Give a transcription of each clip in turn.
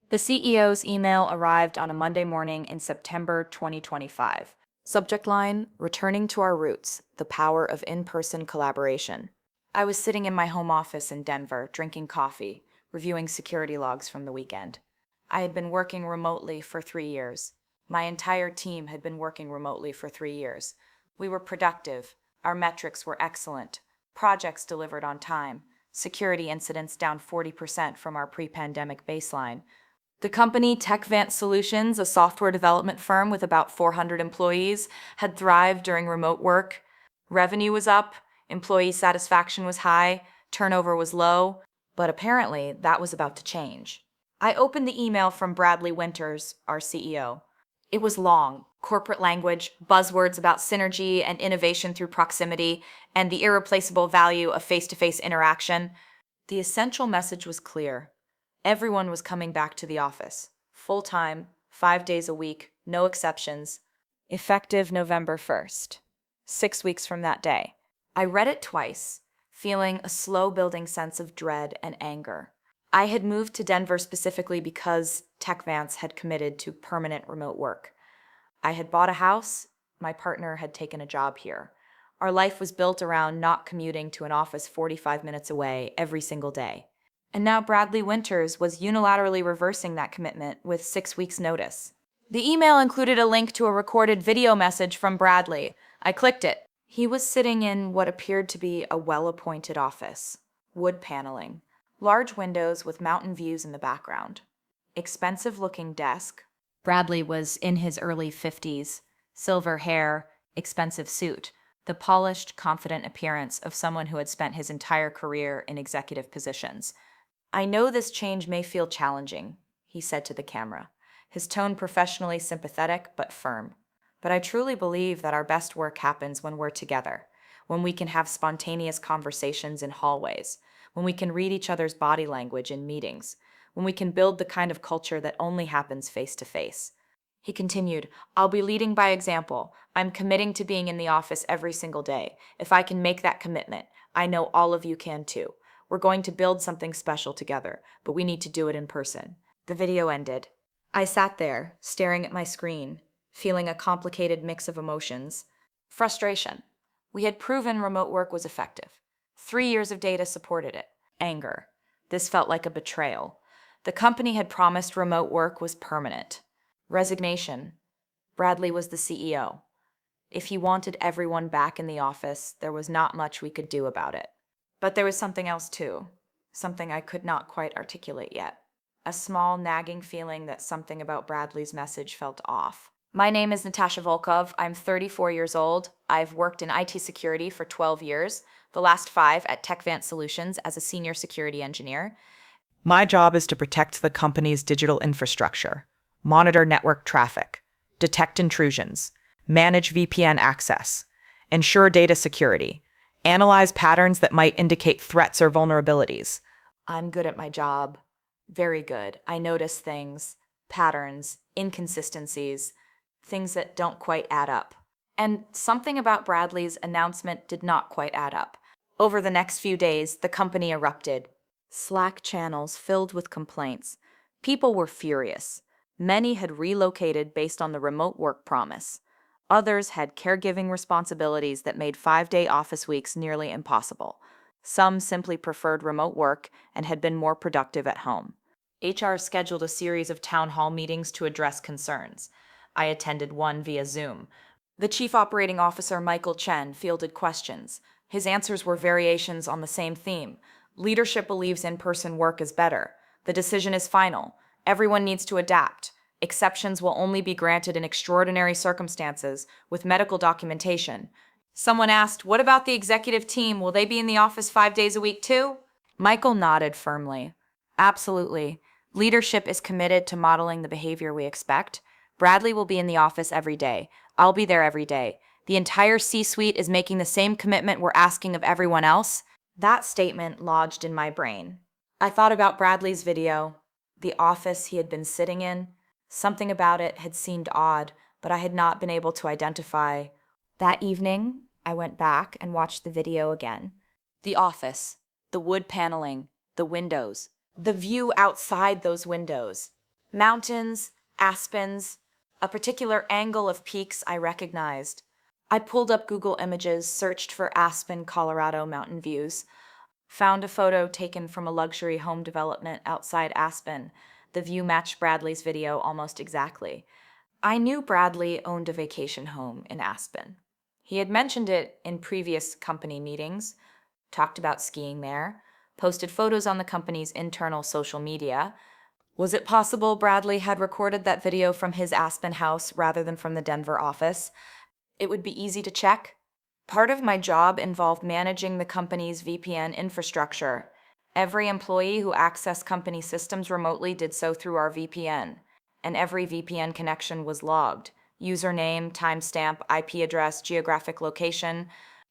The CEO's email arrived on a Monday morning in September 2025. Subject line, Returning to Our Roots, the Power of In-Person Collaboration. I was sitting in my home office in Denver, drinking coffee, reviewing security logs from the weekend. I had been working remotely for 3 years. My entire team had been working remotely for 3 years. We were productive. Our metrics were excellent. Projects delivered on time. Security incidents down 40% from our pre-pandemic baseline. The company TechVant Solutions, a software development firm with about 400 employees, had thrived during remote work. Revenue was up, employee satisfaction was high, turnover was low, but apparently that was about to change. I opened the email from Bradley Winters, our CEO. It was long, corporate language, buzzwords about synergy and innovation through proximity, and the irreplaceable value of face-to-face interaction. The essential message was clear. Everyone was coming back to the office, full-time, 5 days a week, no exceptions, effective November 1st, 6 weeks from that day. I read it twice, feeling a slow-building sense of dread and anger. I had moved to Denver specifically because TechVance had committed to permanent remote work. I had bought a house, my partner had taken a job here. Our life was built around not commuting to an office 45 minutes away every single day. And now Bradley Winters was unilaterally reversing that commitment with 6 weeks' notice. The email included a link to a recorded video message from Bradley. I clicked it. He was sitting in what appeared to be a well-appointed office. Wood paneling. Large windows with mountain views in the background. Expensive-looking desk. Bradley was in his early 50s. Silver hair, expensive suit. The polished, confident appearance of someone who had spent his entire career in executive positions. "I know this change may feel challenging," he said to the camera, his tone professionally sympathetic but firm. "But I truly believe that our best work happens when we're together, when we can have spontaneous conversations in hallways, when we can read each other's body language in meetings, when we can build the kind of culture that only happens face to face." He continued, "I'll be leading by example. I'm committing to being in the office every single day. If I can make that commitment, I know all of you can too. We're going to build something special together, but we need to do it in person." The video ended. I sat there, staring at my screen, feeling a complicated mix of emotions. Frustration. We had proven remote work was effective. 3 years of data supported it. Anger. This felt like a betrayal. The company had promised remote work was permanent. Resignation. Bradley was the CEO. If he wanted everyone back in the office, there was not much we could do about it. But there was something else too, something I could not quite articulate yet. A small, nagging feeling that something about Bradley's message felt off. My name is Natasha Volkov. I'm 34 years old. I've worked in IT security for 12 years, the last 5 at TechVant Solutions as a senior security engineer. My job is to protect the company's digital infrastructure, monitor network traffic, detect intrusions, manage VPN access, ensure data security, analyze patterns that might indicate threats or vulnerabilities. I'm good at my job. Very good. I notice things, patterns, inconsistencies, things that don't quite add up. And something about Bradley's announcement did not quite add up. Over the next few days, the company erupted. Slack channels filled with complaints. People were furious. Many had relocated based on the remote work promise. Others had caregiving responsibilities that made 5-day office weeks nearly impossible. Some simply preferred remote work and had been more productive at home. HR scheduled a series of town hall meetings to address concerns. I attended one via Zoom. The Chief Operating Officer, Michael Chen, fielded questions. His answers were variations on the same theme. Leadership believes in-person work is better. The decision is final. Everyone needs to adapt. Exceptions will only be granted in extraordinary circumstances with medical documentation. Someone asked, "What about the executive team? Will they be in the office 5 days a week too?" Michael nodded firmly. "Absolutely. Leadership is committed to modeling the behavior we expect. Bradley will be in the office every day. I'll be there every day. The entire C-suite is making the same commitment we're asking of everyone else." That statement lodged in my brain. I thought about Bradley's video, the office he had been sitting in. Something about it had seemed odd, but I had not been able to identify. That evening, I went back and watched the video again. The office, the wood paneling, the windows, the view outside those windows. Mountains, aspens, a particular angle of peaks I recognized. I pulled up Google Images, searched for Aspen, Colorado mountain views, found a photo taken from a luxury home development outside Aspen. The view matched Bradley's video almost exactly. I knew Bradley owned a vacation home in Aspen. He had mentioned it in previous company meetings, talked about skiing there, posted photos on the company's internal social media. Was it possible Bradley had recorded that video from his Aspen house rather than from the Denver office? It would be easy to check. Part of my job involved managing the company's VPN infrastructure. Every employee who accessed company systems remotely did so through our VPN, and every VPN connection was logged. Username, timestamp, IP address, geographic location,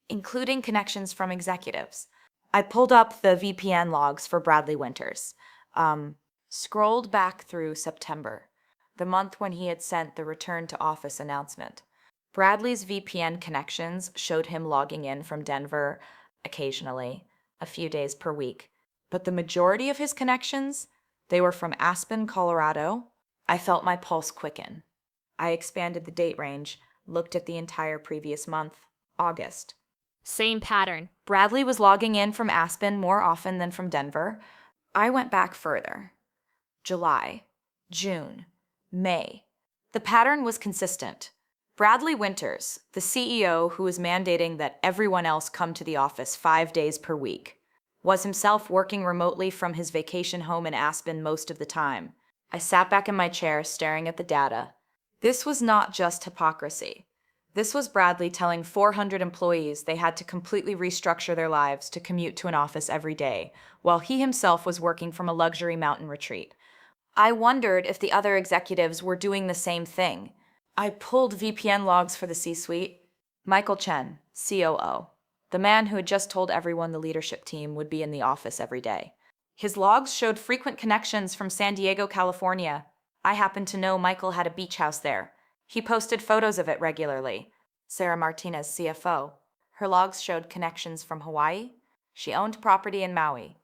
including connections from executives. I pulled up the VPN logs for Bradley Winters. Scrolled back through September, the month when he had sent the return to office announcement. Bradley's VPN connections showed him logging in from Denver occasionally, a few days per week. But the majority of his connections, they were from Aspen, Colorado. I felt my pulse quicken. I expanded the date range, looked at the entire previous month, August. Same pattern. Bradley was logging in from Aspen more often than from Denver. I went back further. July, June, May. The pattern was consistent. Bradley Winters, the CEO who was mandating that everyone else come to the office 5 days per week, was himself working remotely from his vacation home in Aspen most of the time. I sat back in my chair staring at the data. This was not just hypocrisy. This was Bradley telling 400 employees they had to completely restructure their lives to commute to an office every day, while he himself was working from a luxury mountain retreat. I wondered if the other executives were doing the same thing. I pulled VPN logs for the C-suite. Michael Chen, COO, the man who had just told everyone the leadership team would be in the office every day. His logs showed frequent connections from San Diego, California. I happened to know Michael had a beach house there. He posted photos of it regularly. Sarah Martinez, CFO. Her logs showed connections from Hawaii. She owned property in Maui.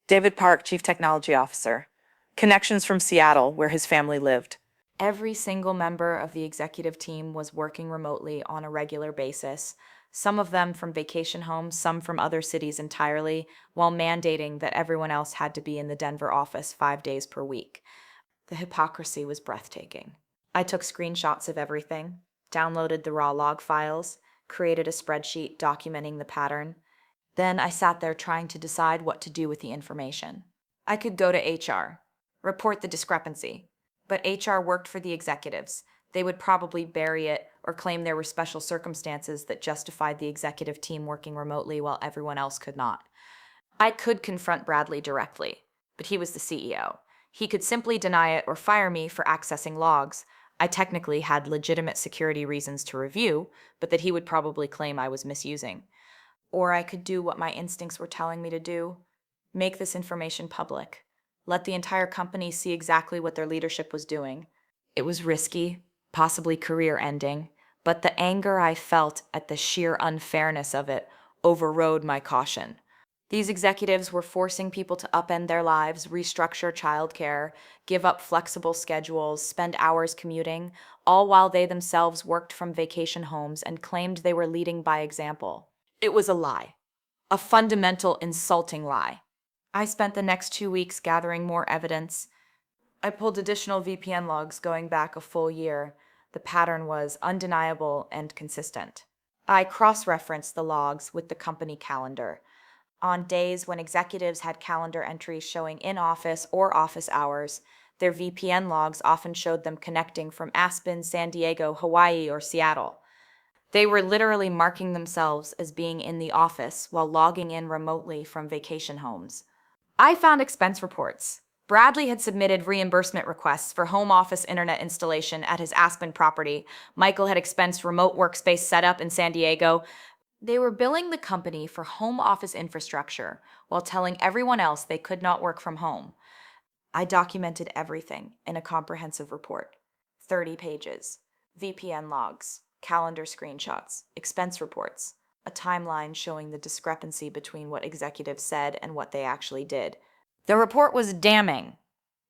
David Park, Chief Technology Officer. Connections from Seattle, where his family lived. Every single member of the executive team was working remotely on a regular basis, some of them from vacation homes, some from other cities entirely, while mandating that everyone else had to be in the Denver office 5 days per week. The hypocrisy was breathtaking. I took screenshots of everything, downloaded the raw log files, created a spreadsheet documenting the pattern. Then I sat there trying to decide what to do with the information. I could go to HR, report the discrepancy. But HR worked for the executives. They would probably bury it or claim there were special circumstances that justified the executive team working remotely while everyone else could not. I could confront Bradley directly, but he was the CEO. He could simply deny it or fire me for accessing logs. I technically had legitimate security reasons to review, but that he would probably claim I was misusing. Or I could do what my instincts were telling me to do, make this information public. Let the entire company see exactly what their leadership was doing. It was risky, possibly career-ending, but the anger I felt at the sheer unfairness of it overrode my caution. These executives were forcing people to upend their lives, restructure childcare, give up flexible schedules, spend hours commuting, all while they themselves worked from vacation homes and claimed they were leading by example. It was a lie. A fundamental, insulting lie. I spent the next 2 weeks gathering more evidence. I pulled additional VPN logs going back a full year. The pattern was undeniable and consistent. I cross-referenced the logs with the company calendar. On days when executives had calendar entries showing in-office or office hours, their VPN logs often showed them connecting from Aspen, San Diego, Hawaii, or Seattle. They were literally marking themselves as being in the office while logging in remotely from vacation homes. I found expense reports. Bradley had submitted reimbursement requests for home office internet installation at his Aspen property. Michael had expensed remote workspace setup in San Diego. They were billing the company for home office infrastructure while telling everyone else they could not work from home. I documented everything in a comprehensive report. 30 pages. VPN logs, calendar screenshots, expense reports, a timeline showing the discrepancy between what executives said and what they actually did. The report was damning,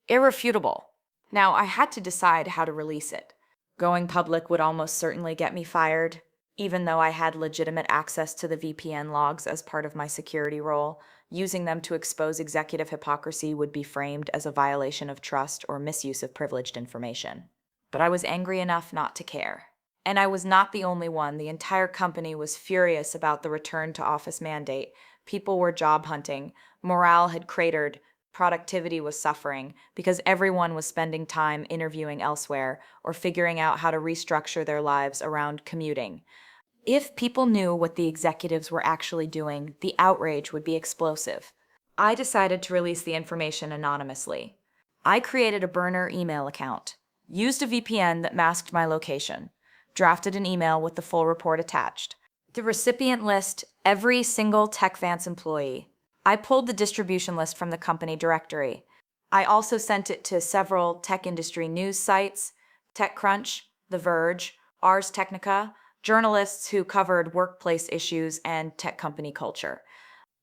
irrefutable. Now, I had to decide how to release it. Going public would almost certainly get me fired, even though I had legitimate access to the VPN logs as part of my security role. Using them to expose executive hypocrisy would be framed as a violation of trust or misuse of privileged information. But I was angry enough not to care. And I was not the only one. The entire company was furious about the return to office mandate. People were job hunting, morale had cratered, productivity was suffering because everyone was spending time interviewing elsewhere or figuring out how to restructure their lives around commuting. If people knew what the executives were actually doing, the outrage would be explosive. I decided to release the information anonymously. I created a burner email account, used a VPN that masked my location, drafted an email with the full report attached. The recipient list, every single TechVance employee. I pulled the distribution list from the company directory. I also sent it to several tech industry news sites, TechCrunch, The Verge, Ars Technica, journalists who covered workplace issues and tech company culture.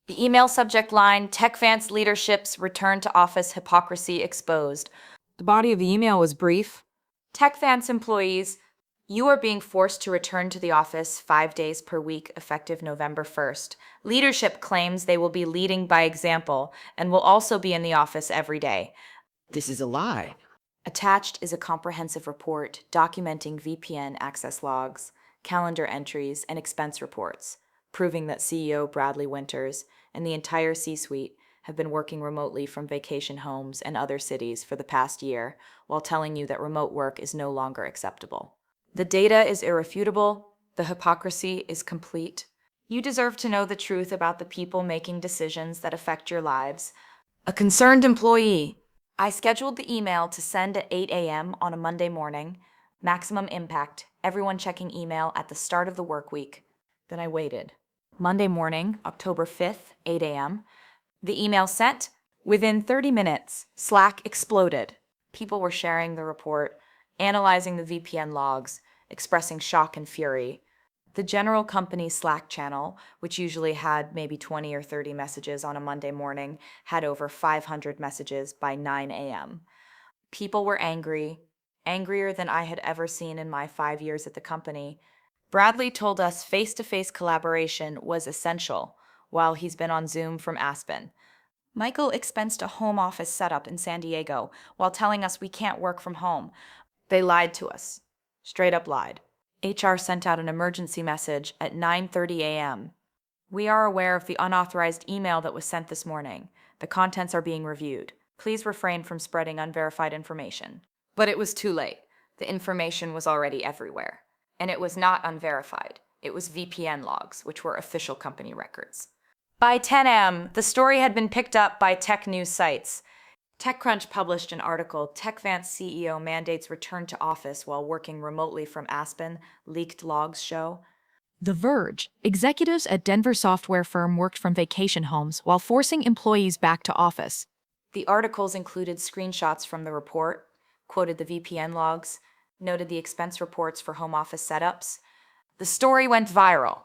The email subject line, TechVance leadership's return to office hypocrisy exposed. The body of the email was brief. TechVance employees, you are being forced to return to the office 5 days per week effective November 1st. Leadership claims they will be leading by example and will also be in the office every day. This is a lie. Attached is a comprehensive report documenting VPN access logs, calendar entries, and expense reports, proving that CEO Bradley Winters and the entire C-suite have been working remotely from vacation homes and other cities for the past year, while telling you that remote work is no longer acceptable. The data is irrefutable, the hypocrisy is complete. You deserve to know the truth about the people making decisions that affect your lives. A concerned employee. I scheduled the email to send at 8 a.m. on a Monday morning. Maximum impact, everyone checking email at the start of the work week. Then I waited. Monday morning, October 5th, 8 a.m. The email sent. Within 30 minutes, Slack exploded. People were sharing the report, analyzing the VPN logs, expressing shock and fury. The general company Slack channel, which usually had maybe 20 or 30 messages on a Monday morning, had over 500 messages by 9 a.m. People were angry, angrier than I had ever seen in my 5 years at the company. Bradley told us face-to-face collaboration was essential while he's been on Zoom from Aspen. Michael expensed a home office setup in San Diego while telling us we can't work from home. They lied to us. Straight up lied. HR sent out an emergency message at 9:30 a.m. We are aware of the unauthorized email that was sent this morning. The contents are being reviewed. Please refrain from spreading unverified information. But it was too late. The information was already everywhere. And it was not unverified. It was VPN logs, which were official company records. By 10 a.m., the story had been picked up by tech news sites. TechCrunch published an article, TechVance CEO mandates return to office while working remotely from Aspen, leaked logs show. The Verge, executives at Denver software firm worked from vacation homes while forcing employees back to office. The articles included screenshots from the report, quoted the VPN logs, noted the expense reports for home office setups. The story went viral.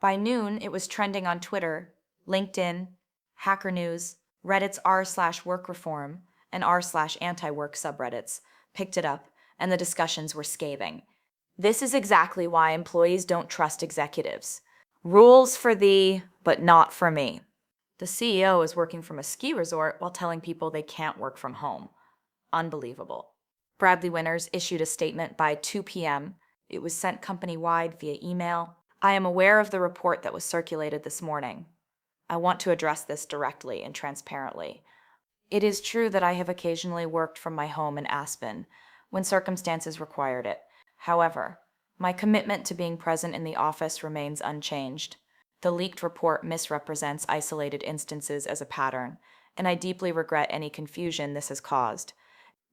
By noon, it was trending on Twitter, LinkedIn, Hacker News, Reddit's r/workreform and r/anti-work subreddits picked it up, and the discussions were scathing. This is exactly why employees don't trust executives. Rules for thee, but not for me. The CEO is working from a ski resort while telling people they can't work from home. Unbelievable. Bradley Winters issued a statement by 2 p.m. It was sent company-wide via email. I am aware of the report that was circulated this morning. I want to address this directly and transparently. It is true that I have occasionally worked from my home in Aspen when circumstances required it. However, my commitment to being present in the office remains unchanged. The leaked report misrepresents isolated instances as a pattern, and I deeply regret any confusion this has caused.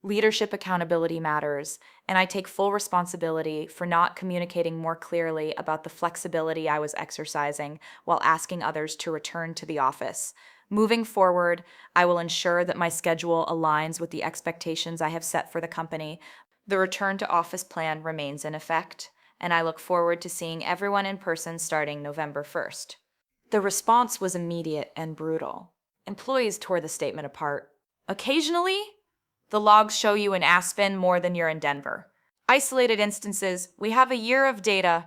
Leadership accountability matters, and I take full responsibility for not communicating more clearly about the flexibility I was exercising while asking others to return to the office. Moving forward, I will ensure that my schedule aligns with the expectations I have set for the company. The return to office plan remains in effect, and I look forward to seeing everyone in person starting November 1st. The response was immediate and brutal. Employees tore the statement apart. Occasionally? The logs show you in Aspen more than you're in Denver. Isolated instances, we have a year of data.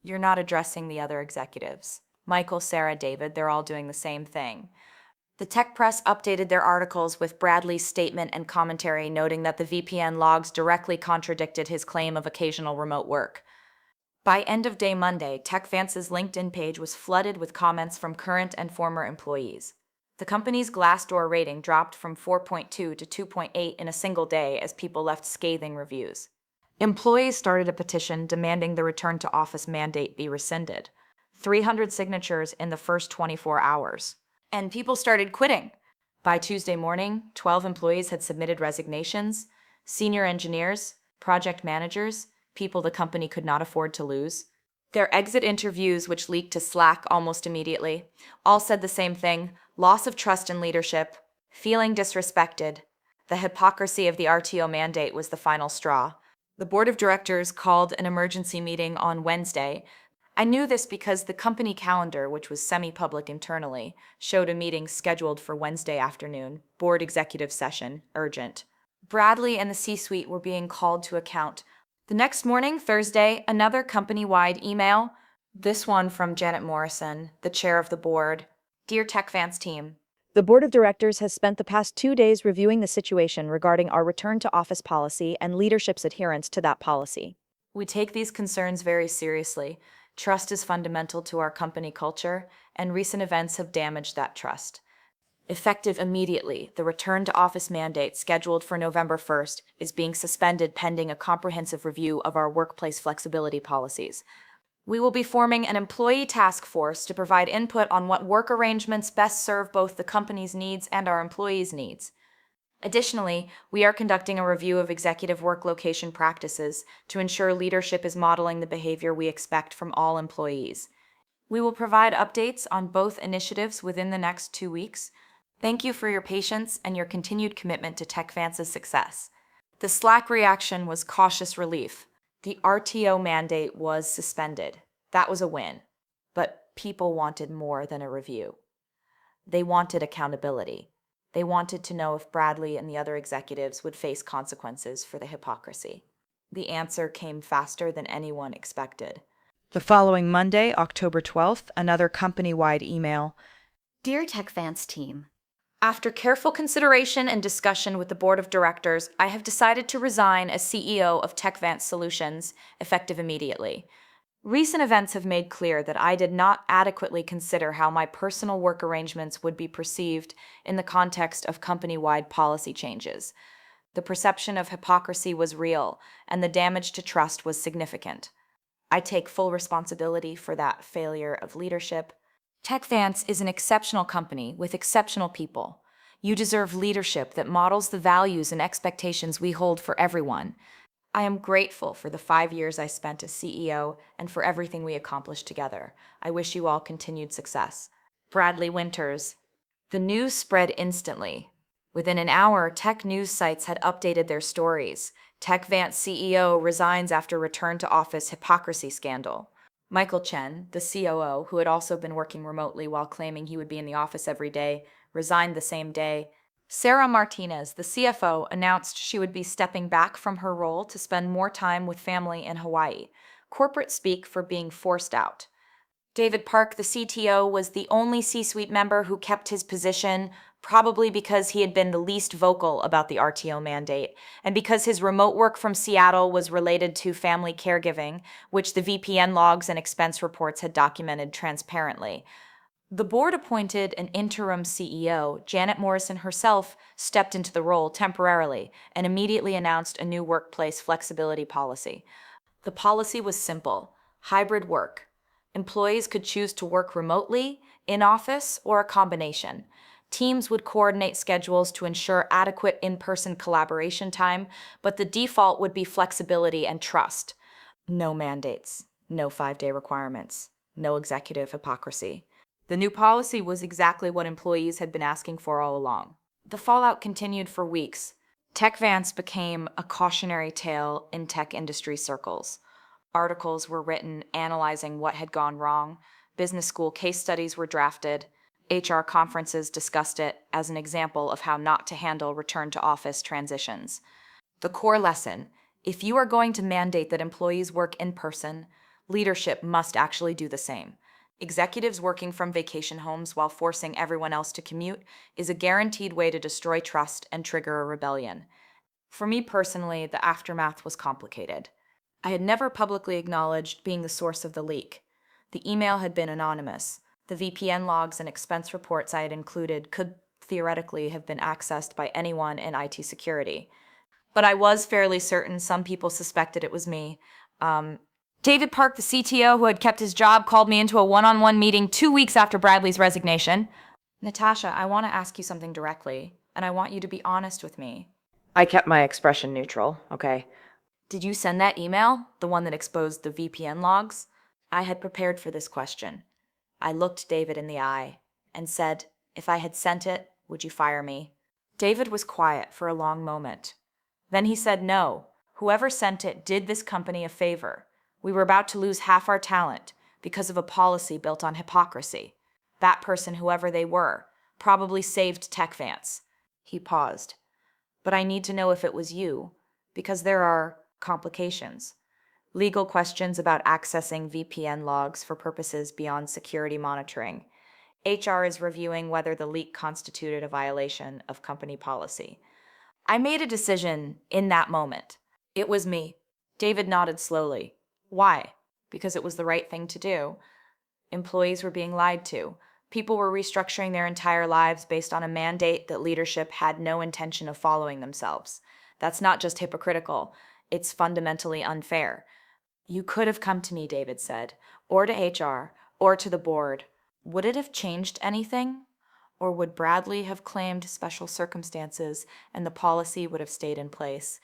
You're not addressing the other executives. Michael, Sarah, David, they're all doing the same thing. The tech press updated their articles with Bradley's statement and commentary, noting that the VPN logs directly contradicted his claim of occasional remote work. By end of day Monday, TechVance's LinkedIn page was flooded with comments from current and former employees. The company's Glassdoor rating dropped from 4.2 to 2.8 in a single day as people left scathing reviews. Employees started a petition demanding the return to office mandate be rescinded. 300 signatures in the first 24 hours. And people started quitting. By Tuesday morning, 12 employees had submitted resignations. Senior engineers, project managers, people the company could not afford to lose. Their exit interviews, which leaked to Slack almost immediately, all said the same thing: loss of trust in leadership, feeling disrespected. The hypocrisy of the RTO mandate was the final straw. The board of directors called an emergency meeting on Wednesday. I knew this because the company calendar, which was semi-public internally, showed a meeting scheduled for Wednesday afternoon, board executive session, urgent. Bradley and the C-suite were being called to account. The next morning, Thursday, another company-wide email, this one from Janet Morrison, the chair of the board. Dear TechVance team, The Board of Directors has spent the past 2 days reviewing the situation regarding our return to office policy and leadership's adherence to that policy. we take these concerns very seriously. Trust is fundamental to our company culture, and recent events have damaged that trust. Effective immediately, the return to office mandate scheduled for November 1st is being suspended pending a comprehensive review of our workplace flexibility policies. We will be forming an employee task force to provide input on what work arrangements best serve both the company's needs and our employees' needs. Additionally, we are conducting a review of executive work location practices to ensure leadership is modeling the behavior we expect from all employees. We will provide updates on both initiatives within the next 2 weeks. Thank you for your patience and your continued commitment to TechVance's success. The Slack reaction was cautious relief. The RTO mandate was suspended. That was a win. But people wanted more than a review. They wanted accountability. They wanted to know if Bradley and the other executives would face consequences for the hypocrisy. The answer came faster than anyone expected. The following Monday, October 12th, another company-wide email. Dear TechVance team, After careful consideration and discussion with the board of directors, I have decided to resign as CEO of TechVance Solutions, effective immediately. Recent events have made clear that I did not adequately consider how my personal work arrangements would be perceived in the context of company-wide policy changes. The perception of hypocrisy was real, and the damage to trust was significant. I take full responsibility for that failure of leadership. TechVance is an exceptional company with exceptional people. You deserve leadership that models the values and expectations we hold for everyone. I am grateful for the 5 years I spent as CEO and for everything we accomplished together. I wish you all continued success. Bradley Winters. The news spread instantly. Within an hour, tech news sites had updated their stories. TechVance CEO resigns after return to office hypocrisy scandal. Michael Chen, the COO, who had also been working remotely while claiming he would be in the office every day, resigned the same day. Sarah Martinez, the CFO, announced she would be stepping back from her role to spend more time with family in Hawaii. Corporate speak for being forced out. David Park, the CTO, was the only C-suite member who kept his position, probably because he had been the least vocal about the RTO mandate, and because his remote work from Seattle was related to family caregiving, which the VPN logs and expense reports had documented transparently. The board appointed an interim CEO. Janet Morrison herself stepped into the role temporarily and immediately announced a new workplace flexibility policy. The policy was simple: hybrid work. Employees could choose to work remotely, in office, or a combination. Teams would coordinate schedules to ensure adequate in-person collaboration time, but the default would be flexibility and trust. No mandates, no 5-day requirements, no executive hypocrisy. The new policy was exactly what employees had been asking for all along. The fallout continued for weeks. TechVance became a cautionary tale in tech industry circles. Articles were written analyzing what had gone wrong. Business school case studies were drafted. HR conferences discussed it as an example of how not to handle return to office transitions. The core lesson: if you are going to mandate that employees work in person, leadership must actually do the same. Executives working from vacation homes while forcing everyone else to commute is a guaranteed way to destroy trust and trigger a rebellion. For me personally, the aftermath was complicated. I had never publicly acknowledged being the source of the leak. The email had been anonymous. The VPN logs and expense reports I had included could theoretically have been accessed by anyone in IT security. But I was fairly certain some people suspected it was me. David Park, the CTO who had kept his job, called me into a one-on-one meeting 2 weeks after Bradley's resignation. Natasha, I want to ask you something directly, and I want you to be honest with me. I kept my expression neutral, okay? Did you send that email, the one that exposed the VPN logs? I had prepared for this question. I looked David in the eye and said, if I had sent it, would you fire me? David was quiet for a long moment. Then he said, no, whoever sent it did this company a favor. We were about to lose half our talent because of a policy built on hypocrisy. That person, whoever they were, probably saved TechVance. He paused. But I need to know if it was you, because there are complications. Legal questions about accessing VPN logs for purposes beyond security monitoring. HR is reviewing whether the leak constituted a violation of company policy. I made a decision in that moment. It was me. David nodded slowly. Why? Because it was the right thing to do. Employees were being lied to. People were restructuring their entire lives based on a mandate that leadership had no intention of following themselves. That's not just hypocritical, it's fundamentally unfair. You could have come to me, David said, or to HR, or to the board. Would it have changed anything? Or would Bradley have claimed special circumstances and the policy would have stayed in place?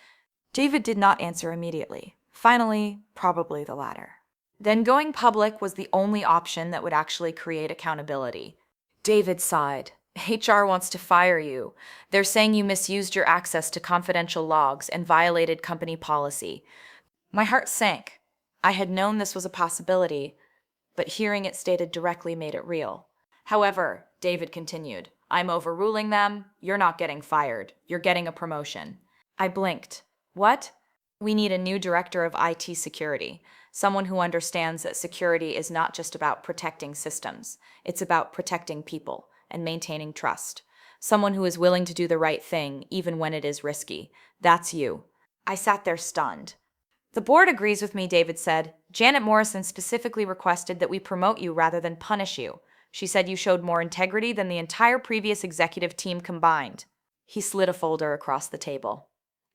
David did not answer immediately. Finally, probably the latter. Then going public was the only option that would actually create accountability. David sighed. HR wants to fire you. They're saying you misused your access to confidential logs and violated company policy. My heart sank. I had known this was a possibility, but hearing it stated directly made it real. However, David continued, I'm overruling them. You're not getting fired. You're getting a promotion. I blinked. What? We need a new director of IT security, someone who understands that security is not just about protecting systems. It's about protecting people and maintaining trust. Someone who is willing to do the right thing, even when it is risky. That's you. I sat there stunned. The board agrees with me, David said. Janet Morrison specifically requested that we promote you rather than punish you. She said you showed more integrity than the entire previous executive team combined. He slid a folder across the table.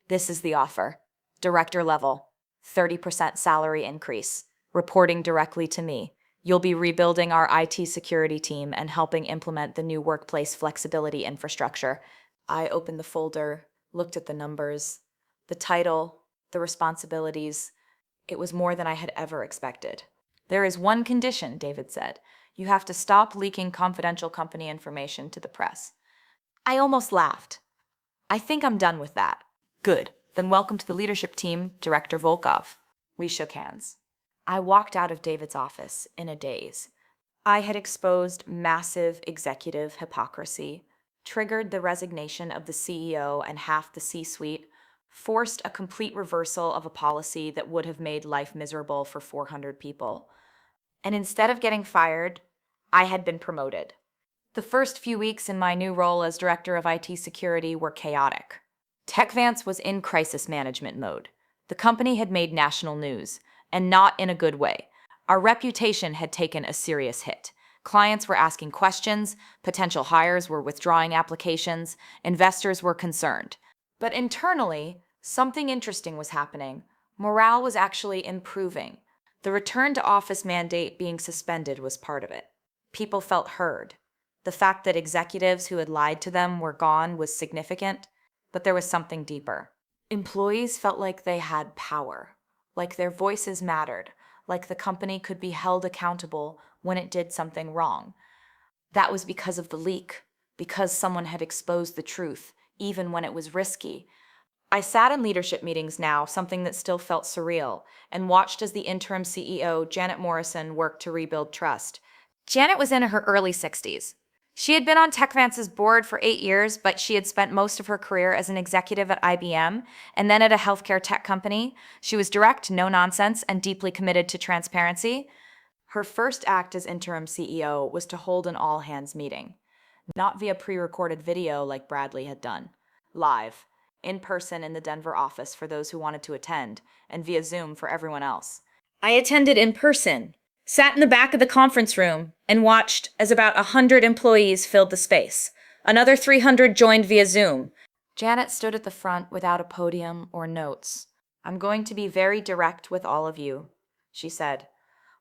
This is the offer. Director level. 30% salary increase. Reporting directly to me. You'll be rebuilding our IT security team and helping implement the new workplace flexibility infrastructure. I opened the folder, looked at the numbers, the title, the responsibilities. It was more than I had ever expected. There is one condition, David said. You have to stop leaking confidential company information to the press. I almost laughed. I think I'm done with that. Good. Then welcome to the leadership team, Director Volkov. We shook hands. I walked out of David's office in a daze. I had exposed massive executive hypocrisy, triggered the resignation of the CEO and half the C-suite, forced a complete reversal of a policy that would have made life miserable for 400 people. And instead of getting fired, I had been promoted. The first few weeks in my new role as Director of IT Security were chaotic. TechVance was in crisis management mode. The company had made national news, and not in a good way. Our reputation had taken a serious hit. Clients were asking questions, potential hires were withdrawing applications, investors were concerned. But internally, something interesting was happening. Morale was actually improving. The return to office mandate being suspended was part of it. People felt heard. The fact that executives who had lied to them were gone was significant, but there was something deeper. Employees felt like they had power, like their voices mattered, like the company could be held accountable when it did something wrong. That was because of the leak, because someone had exposed the truth, even when it was risky. I sat in leadership meetings now, something that still felt surreal, and watched as the interim CEO, Janet Morrison, worked to rebuild trust. Janet was in her early 60s. She had been on TechVance's board for 8 years, but she had spent most of her career as an executive at IBM and then at a healthcare tech company. She was direct, no nonsense, and deeply committed to transparency. Her first act as interim CEO was to hold an all-hands meeting, not via pre-recorded video like Bradley had done, live, in person in the Denver office for those who wanted to attend, and via Zoom for everyone else. I attended in person, sat in the back of the conference room, and watched as about 100 employees filled the space. Another 300 joined via Zoom. Janet stood at the front without a podium or notes. "I'm going to be very direct with all of you," she said.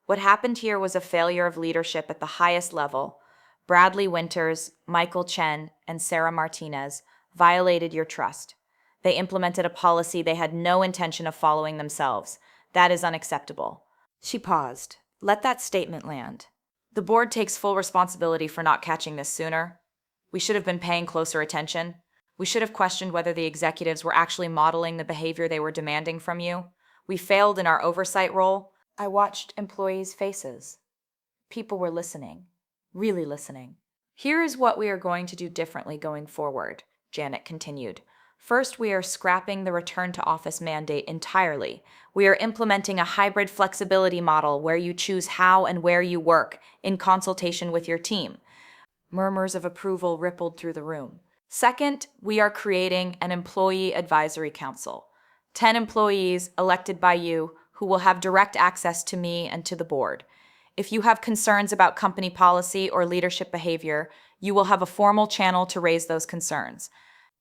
"What happened here was a failure of leadership at the highest level. Bradley Winters, Michael Chen, and Sarah Martinez violated your trust. They implemented a policy they had no intention of following themselves. That is unacceptable." She paused. Let that statement land. "The board takes full responsibility for not catching this sooner. We should have been paying closer attention. We should have questioned whether the executives were actually modeling the behavior they were demanding from you. We failed in our oversight role." I watched employees' faces. People were listening, really listening. "Here is what we are going to do differently going forward," Janet continued. "First, we are scrapping the return to office mandate entirely. We are implementing a hybrid flexibility model where you choose how and where you work in consultation with your team." Murmurs of approval rippled through the room. "Second, we are creating an employee advisory council. 10 employees elected by you who will have direct access to me and to the board. If you have concerns about company policy or leadership behavior, you will have a formal channel to raise those concerns."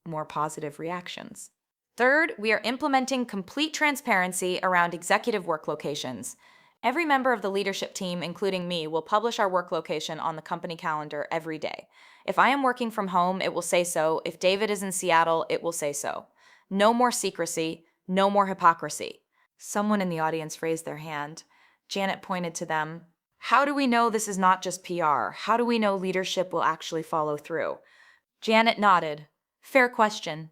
More positive reactions. "Third, we are implementing complete transparency around executive work locations. Every member of the leadership team, including me, will publish our work location on the company calendar every day. If I am working from home, it will say so. If David is in Seattle, it will say so. No more secrecy, no more hypocrisy." Someone in the audience raised their hand. Janet pointed to them. "How do we know this is not just PR? How do we know leadership will actually follow through?" Janet nodded. "Fair question.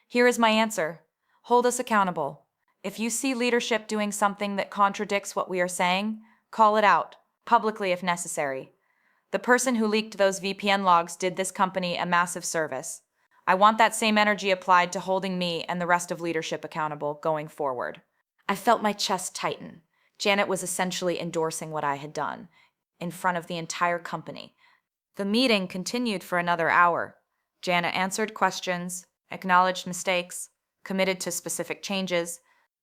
Here is my answer. Hold us accountable. If you see leadership doing something that contradicts what we are saying, call it out, publicly if necessary. The person who leaked those VPN logs did this company a massive service. I want that same energy applied to holding me and the rest of leadership accountable going forward." I felt my chest tighten. Janet was essentially endorsing what I had done, in front of the entire company. The meeting continued for another hour. Janet answered questions, acknowledged mistakes, committed to specific changes.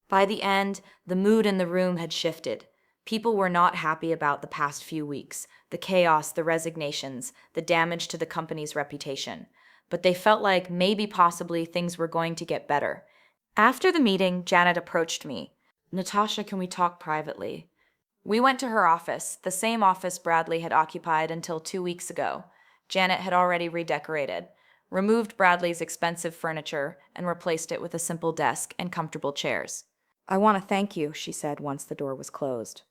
By the end, the mood in the room had shifted. People were not happy about the past few weeks, the chaos, the resignations, the damage to the company's reputation. But they felt like maybe possibly things were going to get better. After the meeting, Janet approached me. "Natasha, can we talk privately?" We went to her office, the same office Bradley had occupied until 2 weeks ago. Janet had already redecorated, removed Bradley's expensive furniture, and replaced it with a simple desk and comfortable chairs. "I want to thank you," she said once the door was closed.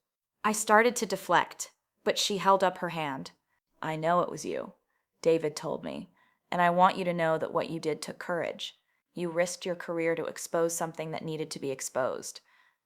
I started to deflect, but she held up her hand. "I know it was you. David told me. And I want you to know that what you did took courage. You risked your career to expose something that needed to be exposed.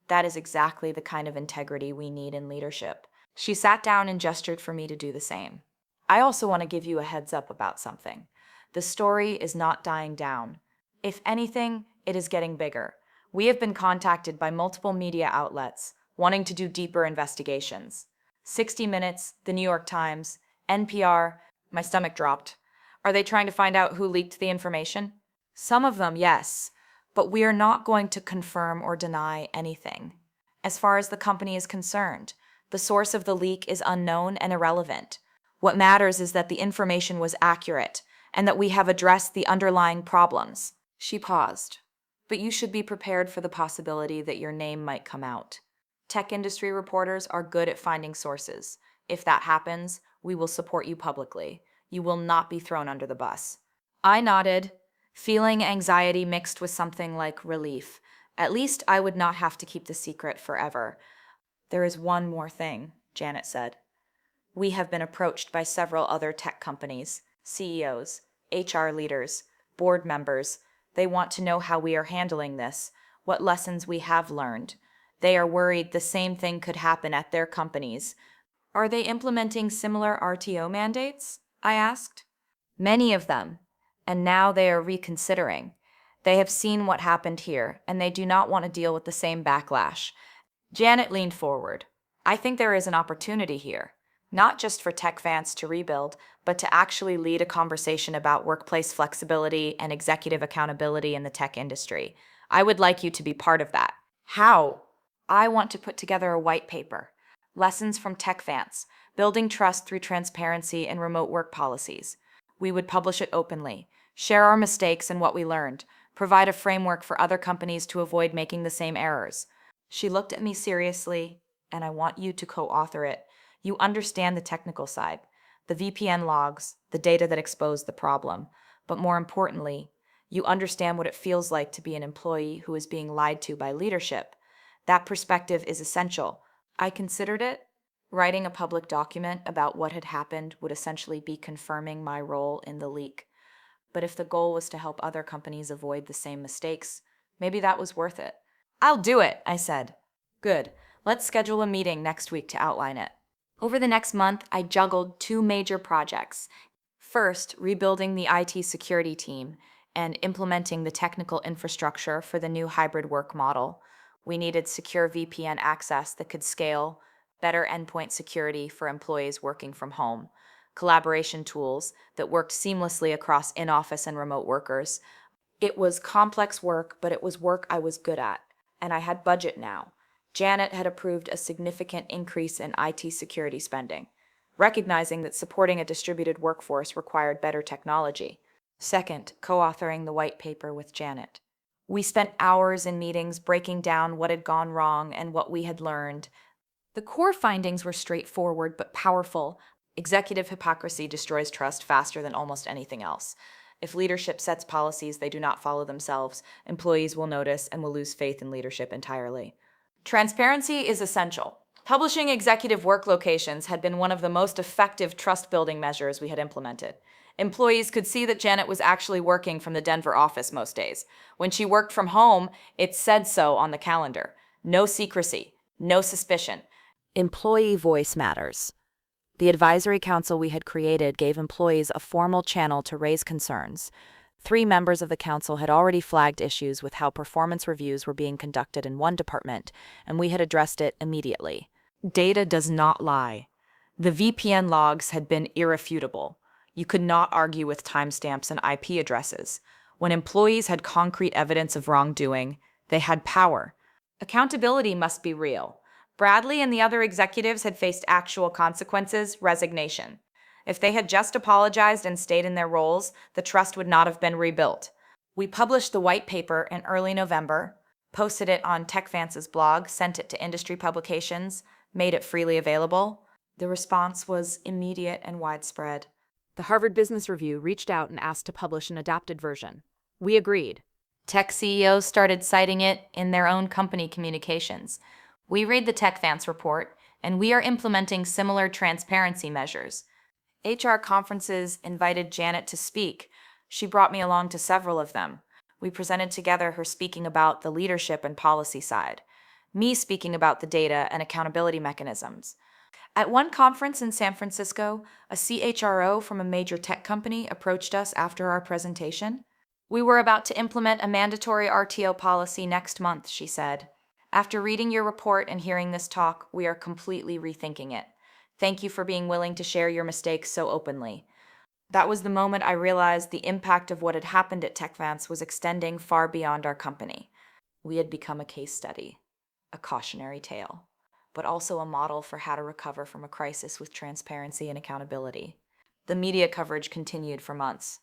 That is exactly the kind of integrity we need in leadership." She sat down and gestured for me to do the same. "I also want to give you a heads up about something. The story is not dying down. If anything, it is getting bigger. We have been contacted by multiple media outlets wanting to do deeper investigations. 60 Minutes, The New York Times, NPR." My stomach dropped. "Are they trying to find out who leaked the information?" "Some of them, yes. But we are not going to confirm or deny anything. As far as the company is concerned, the source of the leak is unknown and irrelevant. What matters is that the information was accurate and that we have addressed the underlying problems." She paused. "But you should be prepared for the possibility that your name might come out. Tech industry reporters are good at finding sources. If that happens, we will support you publicly. You will not be thrown under the bus." I nodded, feeling anxiety mixed with something like relief. At least I would not have to keep the secret forever. "There is one more thing," Janet said. "We have been approached by several other tech companies, CEOs, HR leaders, board members. They want to know how we are handling this, what lessons we have learned. They are worried the same thing could happen at their companies." "Are they implementing similar RTO mandates?" I asked. Many of them, and now they are reconsidering. They have seen what happened here, and they do not want to deal with the same backlash. Janet leaned forward. I think there is an opportunity here, not just for tech fans to rebuild, but to actually lead a conversation about workplace flexibility and executive accountability in the tech industry. I would like you to be part of that. How? I want to put together a white paper. Lessons from tech fans, building trust through transparency in remote work policies. We would publish it openly, share our mistakes and what we learned, provide a framework for other companies to avoid making the same errors. She looked at me seriously, and I want you to co-author it. You understand the technical side, the VPN logs, the data that exposed the problem, but more importantly, you understand what it feels like to be an employee who is being lied to by leadership. That perspective is essential. I considered it. Writing a public document about what had happened would essentially be confirming my role in the leak. But if the goal was to help other companies avoid the same mistakes, maybe that was worth it. I'll do it, I said. Good. Let's schedule a meeting next week to outline it. Over the next month, I juggled two major projects. First, rebuilding the IT security team and implementing the technical infrastructure for the new hybrid work model. We needed secure VPN access that could scale, better endpoint security for employees working from home, collaboration tools that worked seamlessly across in-office and remote workers. It was complex work, but it was work I was good at, and I had budget now. Janet had approved a significant increase in IT security spending, recognizing that supporting a distributed workforce required better technology. Second, co-authoring the white paper with Janet. We spent hours in meetings breaking down what had gone wrong and what we had learned. The core findings were straightforward but powerful. Executive hypocrisy destroys trust faster than almost anything else. If leadership sets policies they do not follow themselves, employees will notice and will lose faith in leadership entirely. Transparency is essential. Publishing executive work locations had been one of the most effective trust-building measures we had implemented. Employees could see that Janet was actually working from the Denver office most days. When she worked from home, it said so on the calendar. No secrecy, no suspicion. Employee voice matters. The advisory council we had created gave employees a formal channel to raise concerns. 3 members of the council had already flagged issues with how performance reviews were being conducted in one department, and we had addressed it immediately. Data does not lie. The VPN logs had been irrefutable. You could not argue with timestamps and IP addresses. When employees had concrete evidence of wrongdoing, they had power. Accountability must be real. Bradley and the other executives had faced actual consequences, resignation. If they had just apologized and stayed in their roles, the trust would not have been rebuilt. We published the white paper in early November, posted it on TechFance's blog, sent it to industry publications, made it freely available. The response was immediate and widespread. The Harvard Business Review reached out and asked to publish an adapted version. We agreed. Tech CEOs started citing it in their own company communications. We read the TechFance report, and we are implementing similar transparency measures. HR conferences invited Janet to speak. She brought me along to several of them. We presented together her speaking about the leadership and policy side, me speaking about the data and accountability mechanisms. At one conference in San Francisco, a CHRO from a major tech company approached us after our presentation. We were about to implement a mandatory RTO policy next month, she said. After reading your report and hearing this talk, we are completely rethinking it. Thank you for being willing to share your mistakes so openly. That was the moment I realized the impact of what had happened at TechVance was extending far beyond our company. We had become a case study, a cautionary tale, but also a model for how to recover from a crisis with transparency and accountability. The media coverage continued for months.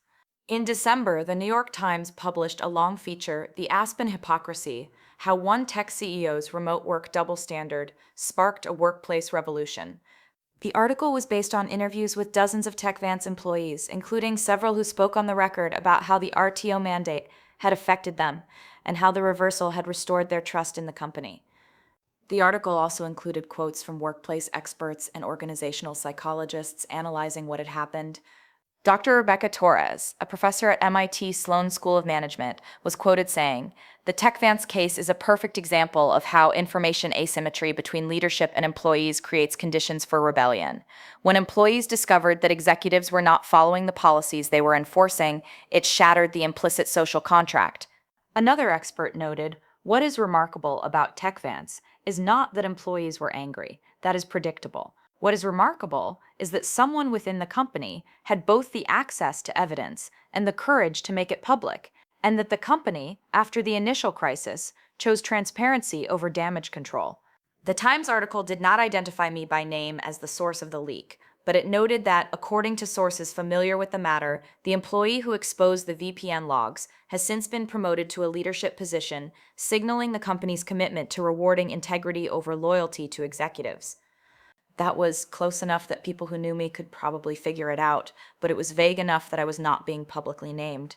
In December, the New York Times published a long feature, The Aspen Hypocrisy, How One Tech CEO's Remote Work Double Standard Sparked a Workplace Revolution. The article was based on interviews with dozens of TechVance employees, including several who spoke on the record about how the RTO mandate had affected them and how the reversal had restored their trust in the company. The article also included quotes from workplace experts and organizational psychologists analyzing what had happened. Dr. Rebecca Torres, a professor at MIT Sloan School of Management, was quoted saying, "The TechVance case is a perfect example of how information asymmetry between leadership and employees creates conditions for rebellion. When employees discovered that executives were not following the policies they were enforcing, it shattered the implicit social contract." Another expert noted, "What is remarkable about TechVance is not that employees were angry. That is predictable. What is remarkable is that someone within the company had both the access to evidence and the courage to make it public, and that the company, after the initial crisis, chose transparency over damage control." The Times article did not identify me by name as the source of the leak, but it noted that, according to sources familiar with the matter, the employee who exposed the VPN logs has since been promoted to a leadership position, signaling the company's commitment to rewarding integrity over loyalty to executives. That was close enough that people who knew me could probably figure it out, but it was vague enough that I was not being publicly named.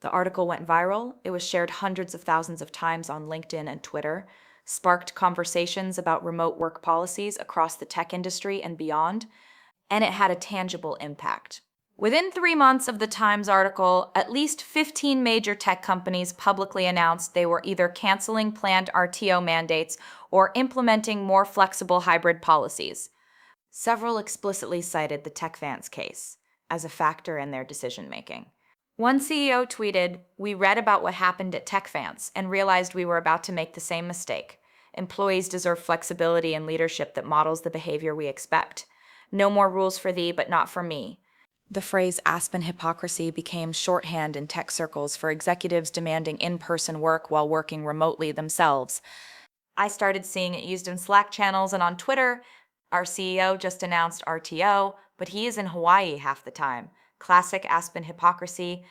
The article went viral. It was shared hundreds of thousands of times on LinkedIn and Twitter, sparked conversations about remote work policies across the tech industry and beyond, and it had a tangible impact. Within 3 months of the Times article, at least 15 major tech companies publicly announced they were either canceling planned RTO mandates or implementing more flexible hybrid policies. Several explicitly cited the TechVance case as a factor in their decision-making. One CEO tweeted, "We read about what happened at TechVance and realized we were about to make the same mistake. Employees deserve flexibility and leadership that models the behavior we expect. No more rules for thee, but not for me." The phrase Aspen hypocrisy became shorthand in tech circles for executives demanding in-person work while working remotely themselves. I started seeing it used in Slack channels and on Twitter. Our CEO just announced RTO, but he is in Hawaii half the time. Classic Aspen hypocrisy.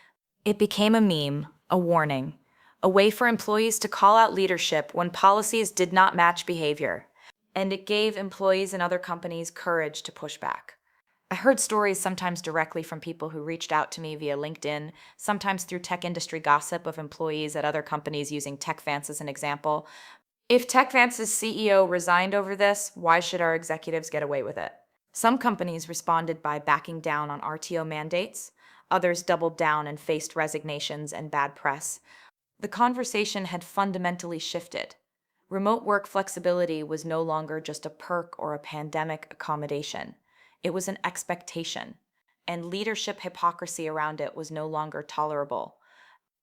It became a meme, a warning, a way for employees to call out leadership when policies did not match behavior. And it gave employees in other companies courage to push back. I heard stories sometimes directly from people who reached out to me via LinkedIn, sometimes through tech industry gossip of employees at other companies using TechVance as an example. If TechVance's CEO resigned over this, why should our executives get away with it? Some companies responded by backing down on RTO mandates. Others doubled down and faced resignations and bad press. The conversation had fundamentally shifted. Remote work flexibility was no longer just a perk or a pandemic accommodation. It was an expectation, and leadership hypocrisy around it was no longer tolerable.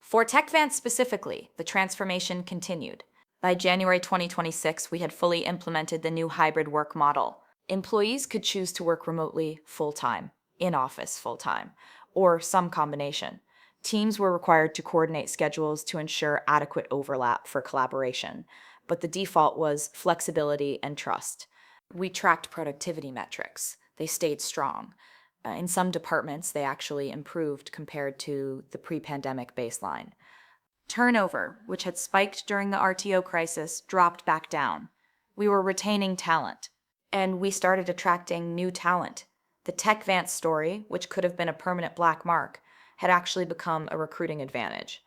For TechVance specifically, the transformation continued. By January 2026, we had fully implemented the new hybrid work model. Employees could choose to work remotely full-time, in-office full-time, or some combination. Teams were required to coordinate schedules to ensure adequate overlap for collaboration, but the default was flexibility and trust. We tracked productivity metrics. They stayed strong. In some departments, they actually improved compared to the pre-pandemic baseline. Turnover, which had spiked during the RTO crisis, dropped back down. We were retaining talent, and we started attracting new talent. The TechVance story, which could have been a permanent black mark, had actually become a recruiting advantage.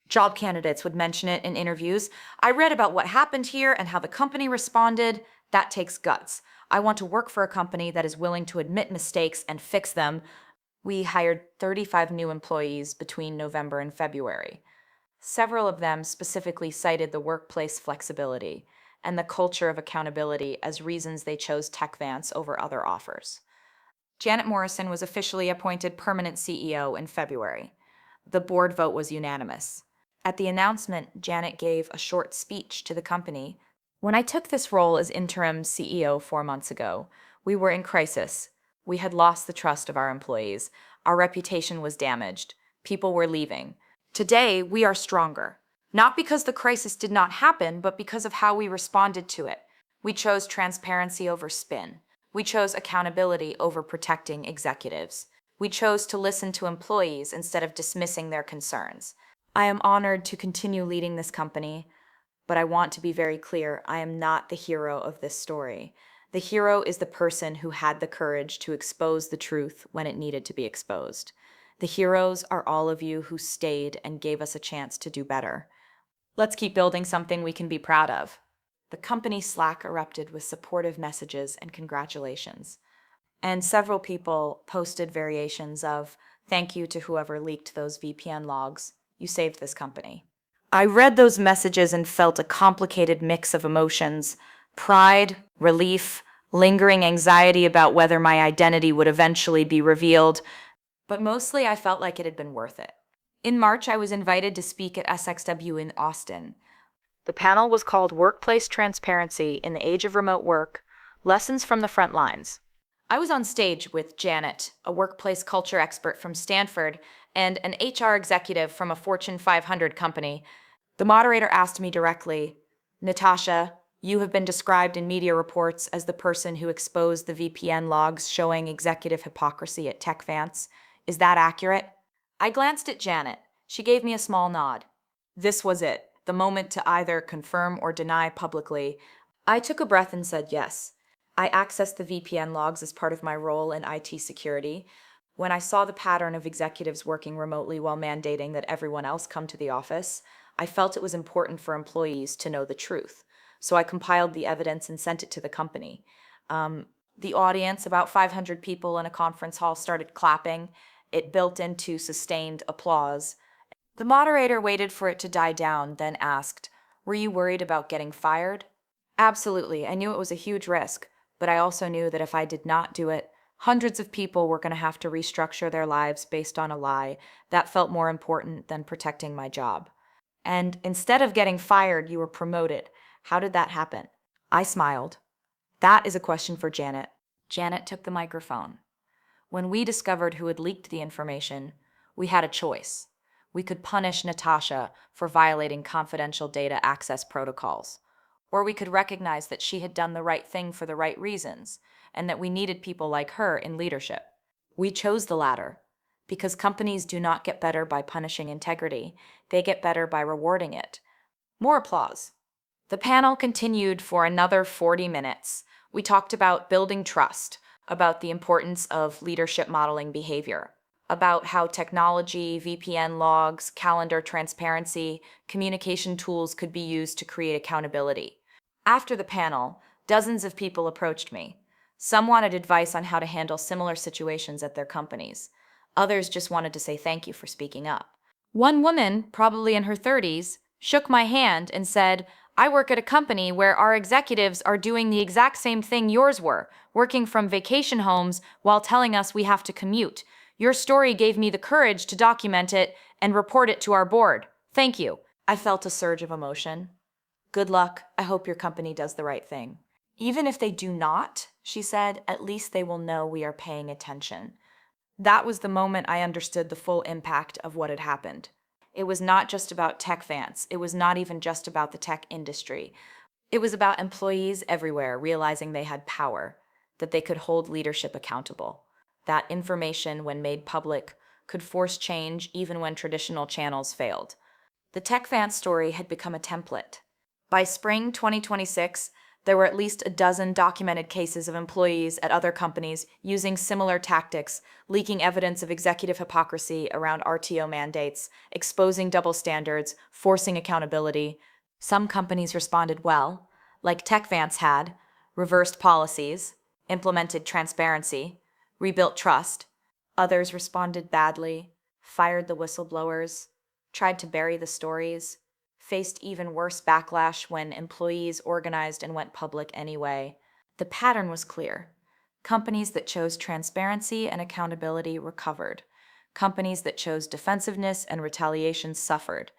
Job candidates would mention it in interviews. "I read about what happened here and how the company responded. That takes guts. I want to work for a company that is willing to admit mistakes and fix them." We hired 35 new employees between November and February. Several of them specifically cited the workplace flexibility and the culture of accountability as reasons they chose TechVance over other offers. Janet Morrison was officially appointed permanent CEO in February. The board vote was unanimous. At the announcement, Janet gave a short speech to the company. "When I took this role as interim CEO 4 months ago, we were in crisis. We had lost the trust of our employees. Our reputation was damaged. People were leaving. Today, we are stronger. Not because the crisis did not happen, but because of how we responded to it. We chose transparency over spin. We chose accountability over protecting executives. We chose to listen to employees instead of dismissing their concerns. I am honored to continue leading this company, but I want to be very clear, I am not the hero of this story. The hero is the person who had the courage to expose the truth when it needed to be exposed. The heroes are all of you who stayed and gave us a chance to do better. Let's keep building something we can be proud of." The company Slack erupted with supportive messages and congratulations. And several people posted variations of, "Thank you to whoever leaked those VPN logs. You saved this company." I read those messages and felt a complicated mix of emotions: pride, relief, lingering anxiety about whether my identity would eventually be revealed, but mostly I felt like it had been worth it. In March, I was invited to speak at SXW in Austin. The panel was called Workplace Transparency in the Age of Remote Work: Lessons from the Front Lines. I was on stage with Janet, a workplace culture expert from Stanford, and an HR executive from a Fortune 500 company. The moderator asked me directly, "Natasha, you have been described in media reports as the person who exposed the VPN logs showing executive hypocrisy at TechVance. Is that accurate?" I glanced at Janet. She gave me a small nod. This was it, the moment to either confirm or deny publicly. I took a breath and said yes. I accessed the VPN logs as part of my role in IT security. When I saw the pattern of executives working remotely while mandating that everyone else come to the office, I felt it was important for employees to know the truth. So I compiled the evidence and sent it to the company. The audience, about 500 people in a conference hall, started clapping. It built into sustained applause. The moderator waited for it to die down, then asked, "Were you worried about getting fired?" Absolutely. I knew it was a huge risk, but I also knew that if I did not do it, hundreds of people were going to have to restructure their lives based on a lie. That felt more important than protecting my job. "And instead of getting fired, you were promoted. How did that happen?" I smiled. "That is a question for Janet." Janet took the microphone. "When we discovered who had leaked the information, we had a choice. We could punish Natasha for violating confidential data access protocols, or we could recognize that she had done the right thing for the right reasons, and that we needed people like her in leadership. We chose the latter, because companies do not get better by punishing integrity, they get better by rewarding it." More applause. The panel continued for another 40 minutes. We talked about building trust, about the importance of leadership modeling behavior, about how technology, VPN logs, calendar transparency, communication tools could be used to create accountability. After the panel, dozens of people approached me. Some wanted advice on how to handle similar situations at their companies. Others just wanted to say thank you for speaking up. One woman, probably in her 30s, shook my hand and said, "I work at a company where our executives are doing the exact same thing yours were, working from vacation homes while telling us we have to commute. Your story gave me the courage to document it and report it to our board. Thank you." I felt a surge of emotion. "Good luck. I hope your company does the right thing." "Even if they do not," she said, "at least they will know we are paying attention." That was the moment I understood the full impact of what had happened. It was not just about TechVance. It was not even just about the tech industry. It was about employees everywhere realizing they had power, that they could hold leadership accountable. That information, when made public, could force change even when traditional channels failed. The TechVance story had become a template. By spring 2026, there were at least a dozen documented cases of employees at other companies using similar tactics, leaking evidence of executive hypocrisy around RTO mandates, exposing double standards, forcing accountability. Some companies responded well, like TechVance had, reversed policies, implemented transparency, rebuilt trust. Others responded badly, fired the whistleblowers, tried to bury the stories, faced even worse backlash when employees organized and went public anyway. The pattern was clear. Companies that chose transparency and accountability recovered. Companies that chose defensiveness and retaliation suffered.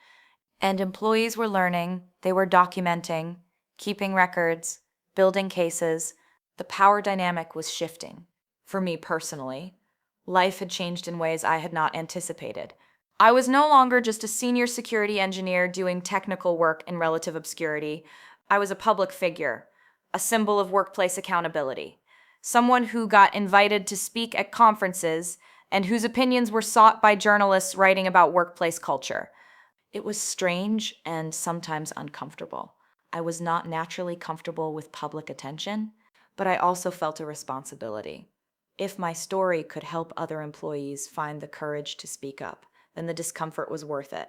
And employees were learning, they were documenting, keeping records, building cases. The power dynamic was shifting. For me personally, life had changed in ways I had not anticipated. I was no longer just a senior security engineer doing technical work in relative obscurity. I was a public figure, a symbol of workplace accountability, someone who got invited to speak at conferences and whose opinions were sought by journalists writing about workplace culture. It was strange and sometimes uncomfortable. I was not naturally comfortable with public attention, but I also felt a responsibility. If my story could help other employees find the courage to speak up, then the discomfort was worth it.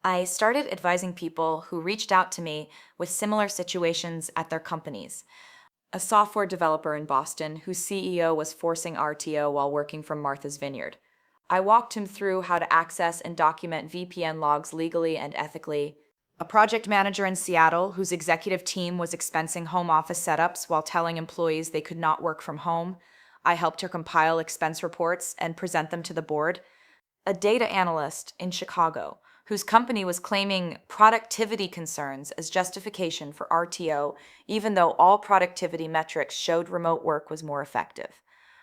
I started advising people who reached out to me with similar situations at their companies. a software developer in Boston whose CEO was forcing RTO while working from Martha's Vineyard. I walked him through how to access and document VPN logs legally and ethically. A project manager in Seattle whose executive team was expensing home office setups while telling employees they could not work from home. I helped her compile expense reports and present them to the board. A data analyst in Chicago whose company was claiming productivity concerns as justification for RTO, even though all productivity metrics showed remote work was more effective.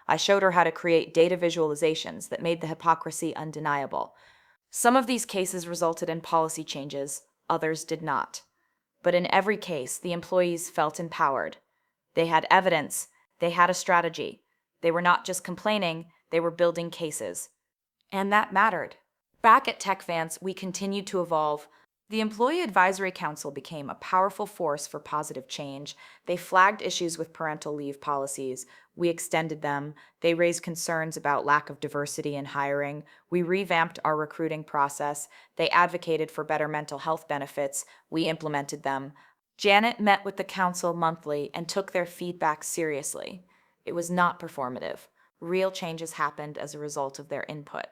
I showed her how to create data visualizations that made the hypocrisy undeniable. Some of these cases resulted in policy changes, others did not. But in every case, the employees felt empowered. They had evidence, they had a strategy. They were not just complaining, they were building cases. And that mattered. Back at TechVance, we continued to evolve. The Employee Advisory Council became a powerful force for positive change. They flagged issues with parental leave policies. We extended them. They raised concerns about lack of diversity in hiring. We revamped our recruiting process. They advocated for better mental health benefits. We implemented them. Janet met with the council monthly and took their feedback seriously. It was not performative. Real changes happened as a result of their input.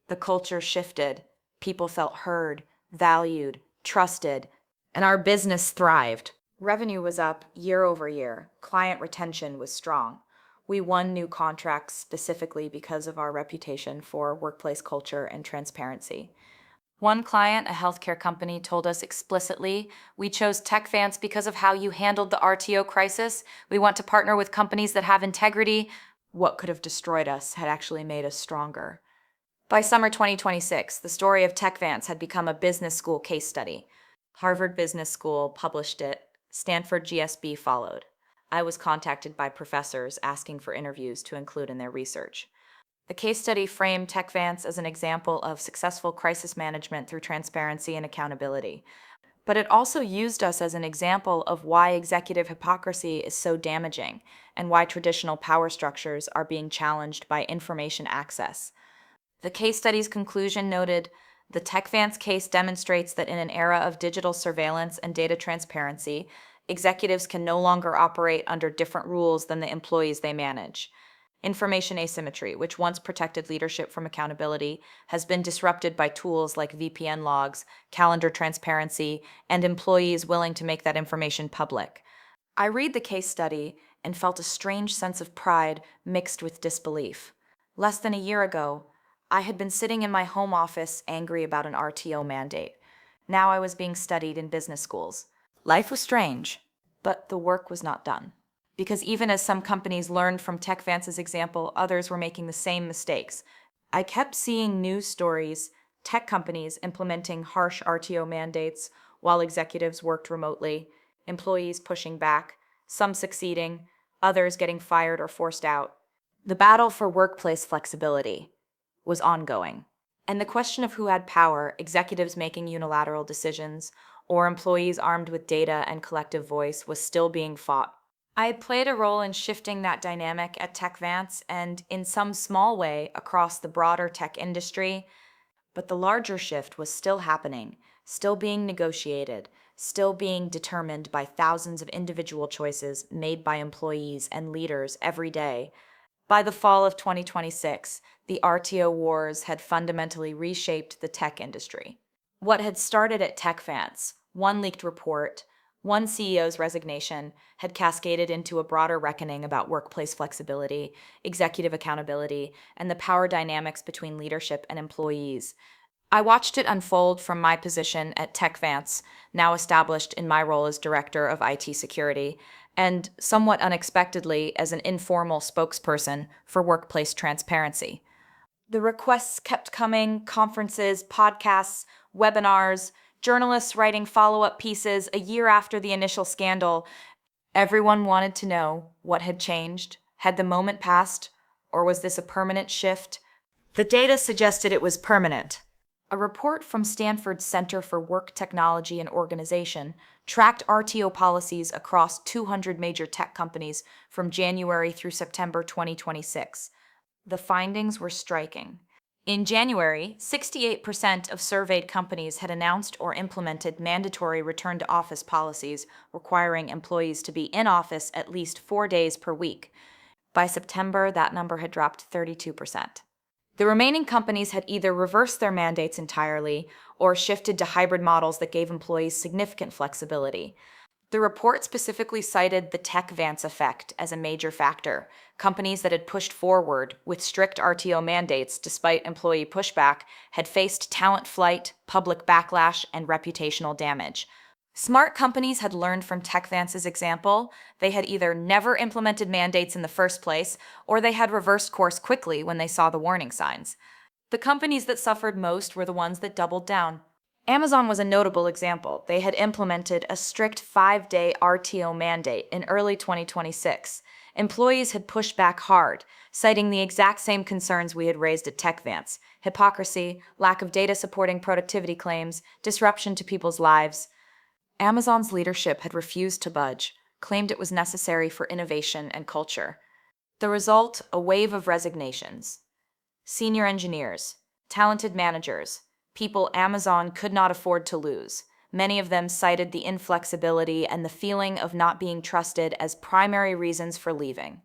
The culture shifted. People felt heard, valued, trusted, and our business thrived. Revenue was up year over year. Client retention was strong. We won new contracts specifically because of our reputation for workplace culture and transparency. One client, a healthcare company, told us explicitly, "We chose TechVance because of how you handled the RTO crisis. We want to partner with companies that have integrity." What could have destroyed us had actually made us stronger. By summer 2026, the story of TechVance had become a business school case study. Harvard Business School published it. Stanford GSB followed. I was contacted by professors asking for interviews to include in their research. The case study framed TechVance as an example of successful crisis management through transparency and accountability. But it also used us as an example of why executive hypocrisy is so damaging and why traditional power structures are being challenged by information access. The case study's conclusion noted, "The TechVance case demonstrates that in an era of digital surveillance and data transparency, executives can no longer operate under different rules than the employees they manage. Information asymmetry, which once protected leadership from accountability, has been disrupted by tools like VPN logs, calendar transparency, and employees willing to make that information public." I read the case study and felt a strange sense of pride mixed with disbelief. Less than a year ago, I had been sitting in my home office angry about an RTO mandate. Now I was being studied in business schools. Life was strange, but the work was not done. Because even as some companies learned from TechVance's example, others were making the same mistakes. I kept seeing news stories, tech companies implementing harsh RTO mandates while executives worked remotely, employees pushing back, some succeeding, others getting fired or forced out. The battle for workplace flexibility was ongoing. And the question of who had power, executives making unilateral decisions, or employees armed with data and collective voice, was still being fought. I had played a role in shifting that dynamic at TechVance and, in some small way, across the broader tech industry. But the larger shift was still happening, still being negotiated, still being determined by thousands of individual choices made by employees and leaders every day. By the fall of 2026, the RTO wars had fundamentally reshaped the tech industry. What had started at TechVance, one leaked report, one CEO's resignation, had cascaded into a broader reckoning about workplace flexibility, executive accountability, and the power dynamics between leadership and employees. I watched it unfold from my position at TechVance, now established in my role as Director of IT Security, and somewhat unexpectedly as an informal spokesperson for workplace transparency. The requests kept coming: conferences, podcasts, webinars, journalists writing follow-up pieces a year after the initial scandal. Everyone wanted to know what had changed. Had the moment passed, or was this a permanent shift? The data suggested it was permanent. A report from Stanford's Center for Work Technology and Organization tracked RTO policies across 200 major tech companies from January through September 2026. The findings were striking. In January, 68% of surveyed companies had announced or implemented mandatory return to office policies requiring employees to be in office at least 4 days per week. By September, that number had dropped 32%. The remaining companies had either reversed their mandates entirely or shifted to hybrid models that gave employees significant flexibility. The report specifically cited the tech Vance effect as a major factor. Companies that had pushed forward with strict RTO mandates despite employee pushback had faced talent flight, public backlash, and reputational damage. Smart companies had learned from Tech Vance's example. They had either never implemented mandates in the first place, or they had reversed course quickly when they saw the warning signs. The companies that suffered most were the ones that doubled down. Amazon was a notable example. They had implemented a strict 5-day RTO mandate in early 2026. Employees had pushed back hard, citing the exact same concerns we had raised at TechVance: hypocrisy, lack of data supporting productivity claims, disruption to people's lives. Amazon's leadership had refused to budge, claimed it was necessary for innovation and culture. The result, a wave of resignations. Senior engineers, talented managers, people Amazon could not afford to lose. Many of them cited the inflexibility and the feeling of not being trusted as primary reasons for leaving.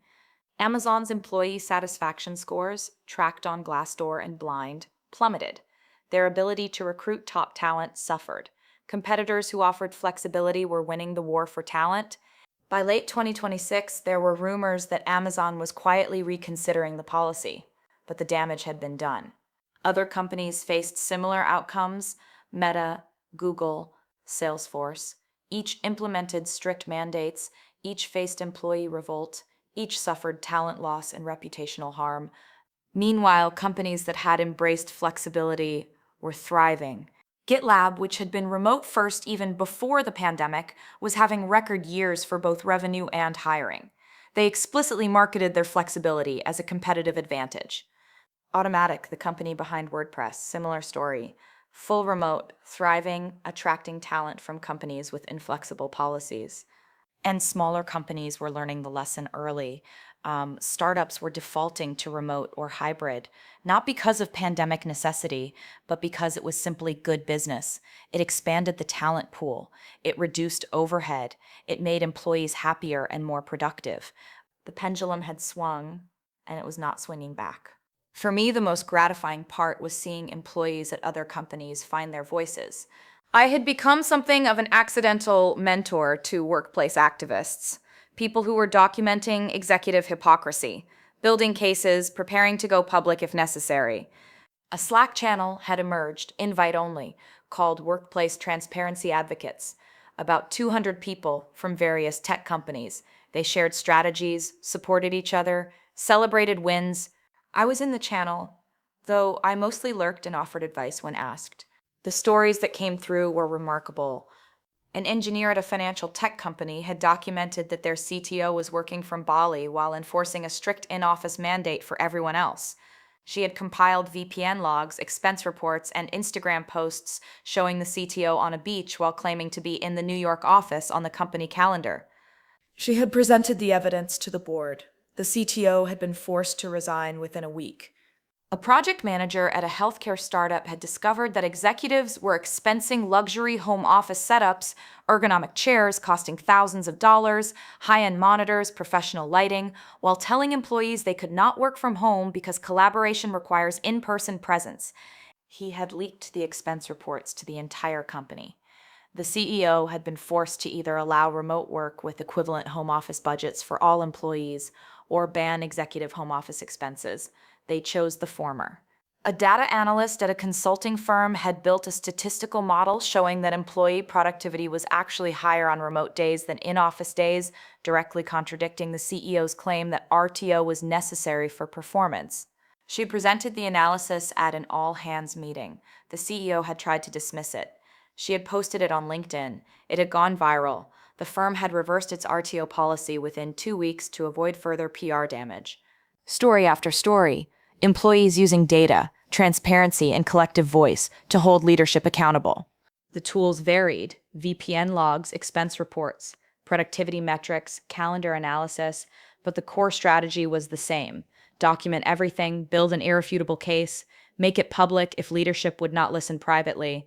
Amazon's employee satisfaction scores, tracked on Glassdoor and Blind, plummeted. Their ability to recruit top talent suffered. Competitors who offered flexibility were winning the war for talent. By late 2026, there were rumors that Amazon was quietly reconsidering the policy, but the damage had been done. Other companies faced similar outcomes: Meta, Google, Salesforce. Each implemented strict mandates, each faced employee revolt, each suffered talent loss and reputational harm. Meanwhile, companies that had embraced flexibility were thriving. GitLab, which had been remote first even before the pandemic, was having record years for both revenue and hiring. They explicitly marketed their flexibility as a competitive advantage. Automatic, the company behind WordPress, similar story. Full remote, thriving, attracting talent from companies with inflexible policies. And smaller companies were learning the lesson early. Startups were defaulting to remote or hybrid, not because of pandemic necessity, but because it was simply good business. It expanded the talent pool. It reduced overhead. It made employees happier and more productive. The pendulum had swung, and it was not swinging back. For me, the most gratifying part was seeing employees at other companies find their voices. I had become something of an accidental mentor to workplace activists, people who were documenting executive hypocrisy, building cases, preparing to go public if necessary. A Slack channel had emerged, invite only, called Workplace Transparency Advocates. About 200 people from various tech companies. They shared strategies, supported each other, celebrated wins. I was in the channel, though I mostly lurked and offered advice when asked. The stories that came through were remarkable. An engineer at a financial tech company had documented that their CTO was working from Bali while enforcing a strict in-office mandate for everyone else. She had compiled VPN logs, expense reports, and Instagram posts showing the CTO on a beach while claiming to be in the New York office on the company calendar. She had presented the evidence to the board. The CTO had been forced to resign within a week. A project manager at a healthcare startup had discovered that executives were expensing luxury home office setups, ergonomic chairs costing thousands of dollars, high-end monitors, professional lighting, while telling employees they could not work from home because collaboration requires in-person presence. He had leaked the expense reports to the entire company. The CEO had been forced to either allow remote work with equivalent home office budgets for all employees or ban executive home office expenses. They chose the former. A data analyst at a consulting firm had built a statistical model showing that employee productivity was actually higher on remote days than in-office days, directly contradicting the CEO's claim that RTO was necessary for performance. She presented the analysis at an all-hands meeting. The CEO had tried to dismiss it. She had posted it on LinkedIn. It had gone viral. The firm had reversed its RTO policy within 2 weeks to avoid further PR damage. Story after story. Employees using data, transparency, and collective voice to hold leadership accountable. The tools varied: VPN logs, expense reports, productivity metrics, calendar analysis, but the core strategy was the same: document everything, build an irrefutable case, make it public if leadership would not listen privately.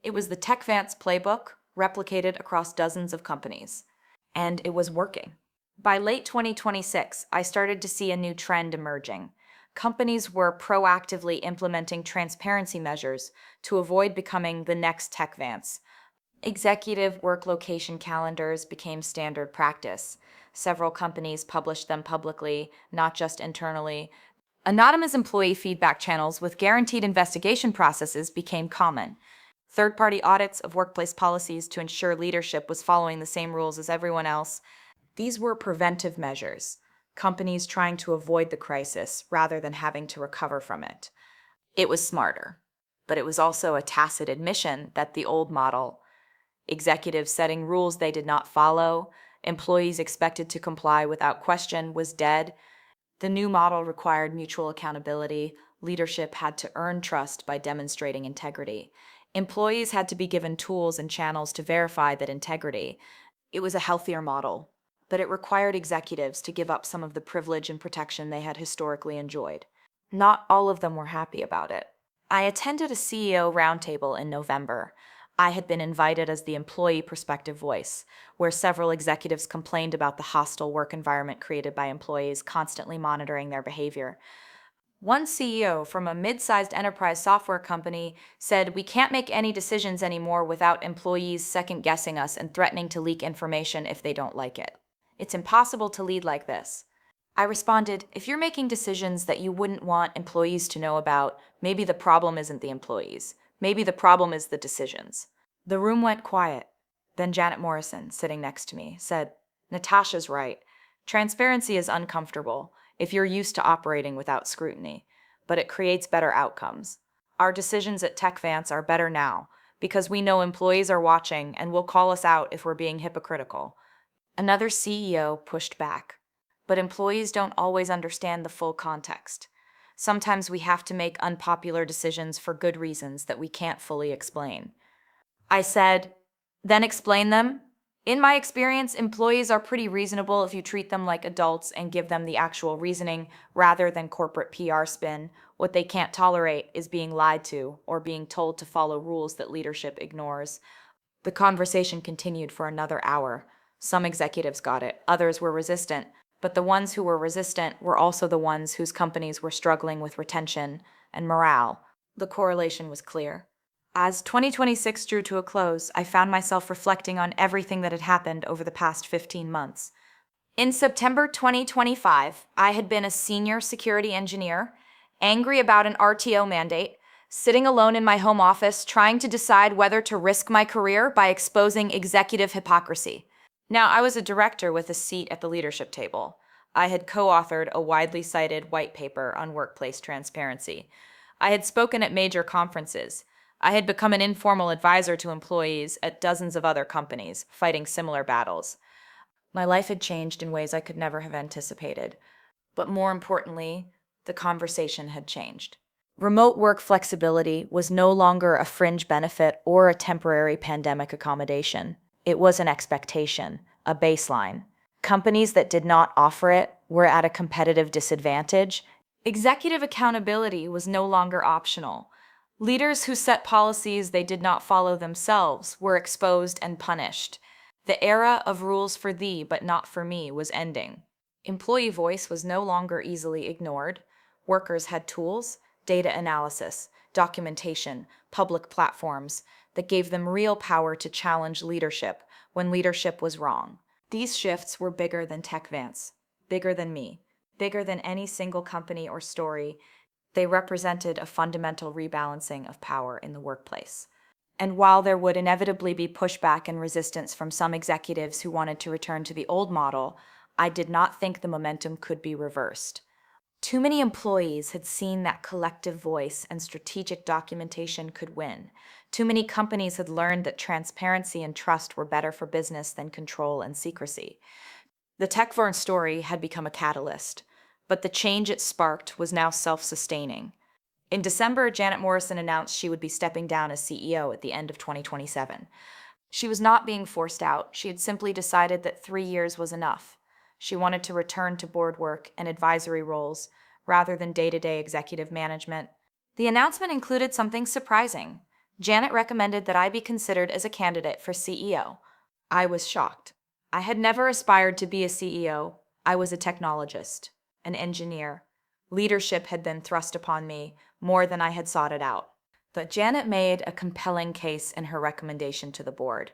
It was the TechVance playbook replicated across dozens of companies. And it was working. By late 2026, I started to see a new trend emerging. Companies were proactively implementing transparency measures to avoid becoming the next TechVance. Executive work location calendars became standard practice. Several companies published them publicly, not just internally. Anonymous employee feedback channels with guaranteed investigation processes became common. Third-party audits of workplace policies to ensure leadership was following the same rules as everyone else. These were preventive measures, companies trying to avoid the crisis rather than having to recover from it. It was smarter, but it was also a tacit admission that the old model, executives setting rules they did not follow, employees expected to comply without question, was dead. The new model required mutual accountability. Leadership had to earn trust by demonstrating integrity. Employees had to be given tools and channels to verify that integrity. It was a healthier model, but it required executives to give up some of the privilege and protection they had historically enjoyed. Not all of them were happy about it. I attended a CEO roundtable in November. I had been invited as the employee perspective voice, where several executives complained about the hostile work environment created by employees constantly monitoring their behavior. One CEO from a mid-sized enterprise software company said, "We can't make any decisions anymore without employees second-guessing us and threatening to leak information if they don't like it. It's impossible to lead like this." I responded, "If you're making decisions that you wouldn't want employees to know about, maybe the problem isn't the employees. Maybe the problem is the decisions." The room went quiet. Then Janet Morrison, sitting next to me, said, "Natasha's right. Transparency is uncomfortable if you're used to operating without scrutiny, but it creates better outcomes. Our decisions at TechVance are better now because we know employees are watching and will call us out if we're being hypocritical." Another CEO pushed back. "But employees don't always understand the full context. Sometimes we have to make unpopular decisions for good reasons that we can't fully explain." I said, "Then explain them. In my experience, employees are pretty reasonable if you treat them like adults and give them the actual reasoning rather than corporate PR spin. What they can't tolerate is being lied to or being told to follow rules that leadership ignores." The conversation continued for another hour. Some executives got it, others were resistant, but the ones who were resistant were also the ones whose companies were struggling with retention and morale. The correlation was clear. As 2026 drew to a close, I found myself reflecting on everything that had happened over the past 15 months. In September 2025, I had been a senior security engineer, angry about an RTO mandate, sitting alone in my home office trying to decide whether to risk my career by exposing executive hypocrisy. Now, I was a director with a seat at the leadership table. I had co-authored a widely cited white paper on workplace transparency. I had spoken at major conferences. I had become an informal advisor to employees at dozens of other companies, fighting similar battles. My life had changed in ways I could never have anticipated. But more importantly, the conversation had changed. Remote work flexibility was no longer a fringe benefit or a temporary pandemic accommodation. It was an expectation, a baseline. Companies that did not offer it were at a competitive disadvantage. Executive accountability was no longer optional. Leaders who set policies they did not follow themselves were exposed and punished. The era of rules for thee but not for me was ending. Employee voice was no longer easily ignored. Workers had tools, data analysis, documentation, public platforms that gave them real power to challenge leadership when leadership was wrong. These shifts were bigger than TechVance, bigger than me, bigger than any single company or story. They represented a fundamental rebalancing of power in the workplace. And while there would inevitably be pushback and resistance from some executives who wanted to return to the old model, I did not think the momentum could be reversed. Too many employees had seen that collective voice and strategic documentation could win. Too many companies had learned that transparency and trust were better for business than control and secrecy. The TechVance story had become a catalyst, but the change it sparked was now self-sustaining. In December, Janet Morrison announced she would be stepping down as CEO at the end of 2027. She was not being forced out. She had simply decided that 3 years was enough. She wanted to return to board work and advisory roles rather than day-to-day executive management. The announcement included something surprising. Janet recommended that I be considered as a candidate for CEO. I was shocked. I had never aspired to be a CEO. I was a technologist, an engineer. Leadership had been thrust upon me more than I had sought it out. But Janet made a compelling case in her recommendation to the board.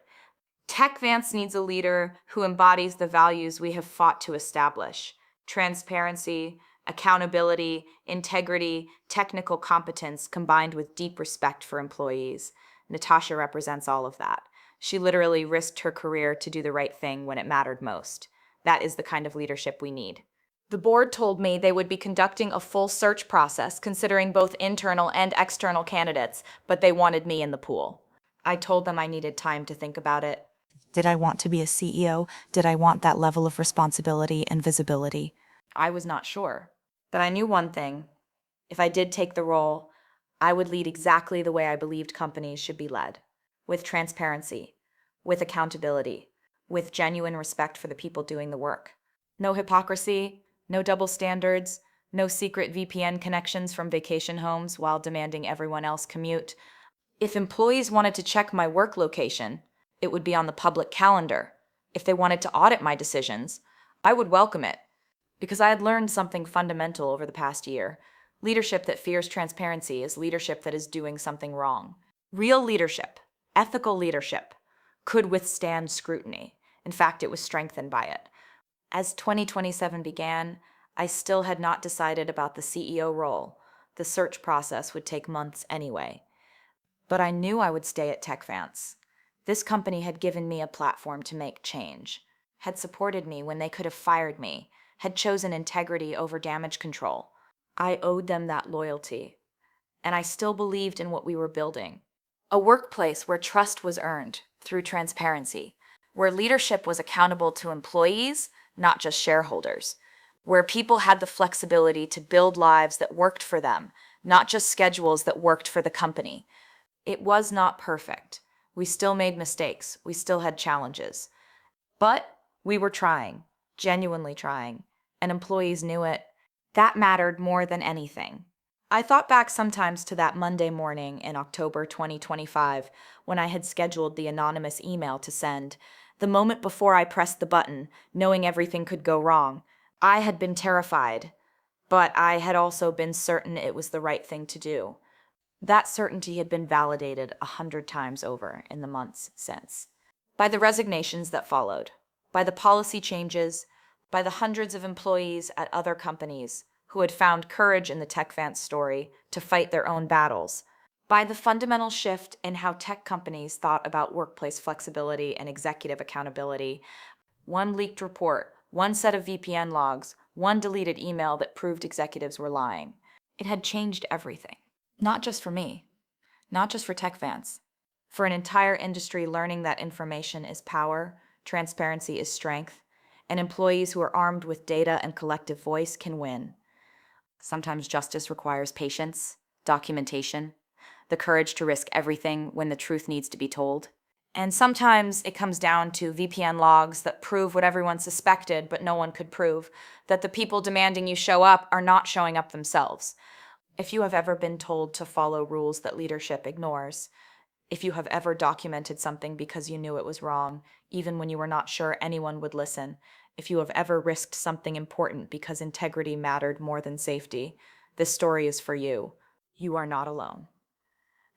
TechVance needs a leader who embodies the values we have fought to establish: transparency, accountability, integrity, technical competence combined with deep respect for employees. Natasha represents all of that. She literally risked her career to do the right thing when it mattered most. That is the kind of leadership we need. The board told me they would be conducting a full search process, considering both internal and external candidates, but they wanted me in the pool. I told them I needed time to think about it. Did I want to be a CEO? Did I want that level of responsibility and visibility? I was not sure. But I knew one thing. If I did take the role, I would lead exactly the way I believed companies should be led. With transparency, with accountability, with genuine respect for the people doing the work. No hypocrisy, no double standards, no secret VPN connections from vacation homes while demanding everyone else commute. If employees wanted to check my work location, it would be on the public calendar. If they wanted to audit my decisions, I would welcome it. Because I had learned something fundamental over the past year. Leadership that fears transparency is leadership that is doing something wrong. Real leadership, ethical leadership, could withstand scrutiny. In fact, it was strengthened by it. As 2027 began, I still had not decided about the CEO role. The search process would take months anyway. But I knew I would stay at TechVance. This company had given me a platform to make change, had supported me when they could have fired me, had chosen integrity over damage control. I owed them that loyalty, and I still believed in what we were building. A workplace where trust was earned through transparency, where leadership was accountable to employees, not just shareholders, where people had the flexibility to build lives that worked for them, not just schedules that worked for the company. It was not perfect. We still made mistakes. We still had challenges. But we were trying, genuinely trying, and employees knew it. That mattered more than anything. I thought back sometimes to that Monday morning in October 2025 when I had scheduled the anonymous email to send. The moment before I pressed the button, knowing everything could go wrong. I had been terrified, but I had also been certain it was the right thing to do. That certainty had been validated 100 times over in the months since. By the resignations that followed, by the policy changes, by the hundreds of employees at other companies who had found courage in the TechVance story to fight their own battles, by the fundamental shift in how tech companies thought about workplace flexibility and executive accountability. One leaked report, one set of VPN logs, one deleted email that proved executives were lying. It had changed everything. Not just for me, not just for TechVance, for an entire industry learning that information is power, transparency is strength, and employees who are armed with data and collective voice can win. Sometimes justice requires patience, documentation, the courage to risk everything when the truth needs to be told. And sometimes it comes down to VPN logs that prove what everyone suspected but no one could prove, that the people demanding you show up are not showing up themselves. If you have ever been told to follow rules that leadership ignores, if you have ever documented something because you knew it was wrong, even when you were not sure anyone would listen, if you have ever risked something important because integrity mattered more than safety, this story is for you. You are not alone.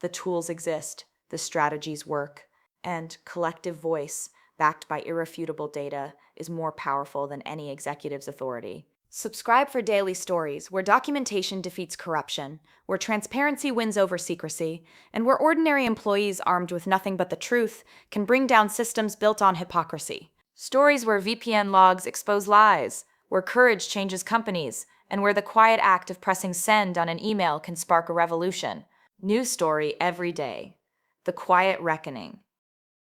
The tools exist, the strategies work, and collective voice, backed by irrefutable data, is more powerful than any executive's authority. Subscribe for daily stories where documentation defeats corruption, where transparency wins over secrecy, and where ordinary employees armed with nothing but the truth can bring down systems built on hypocrisy. Stories where VPN logs expose lies, where courage changes companies, and where the quiet act of pressing send on an email can spark a revolution. New story every day. The Quiet Reckoning.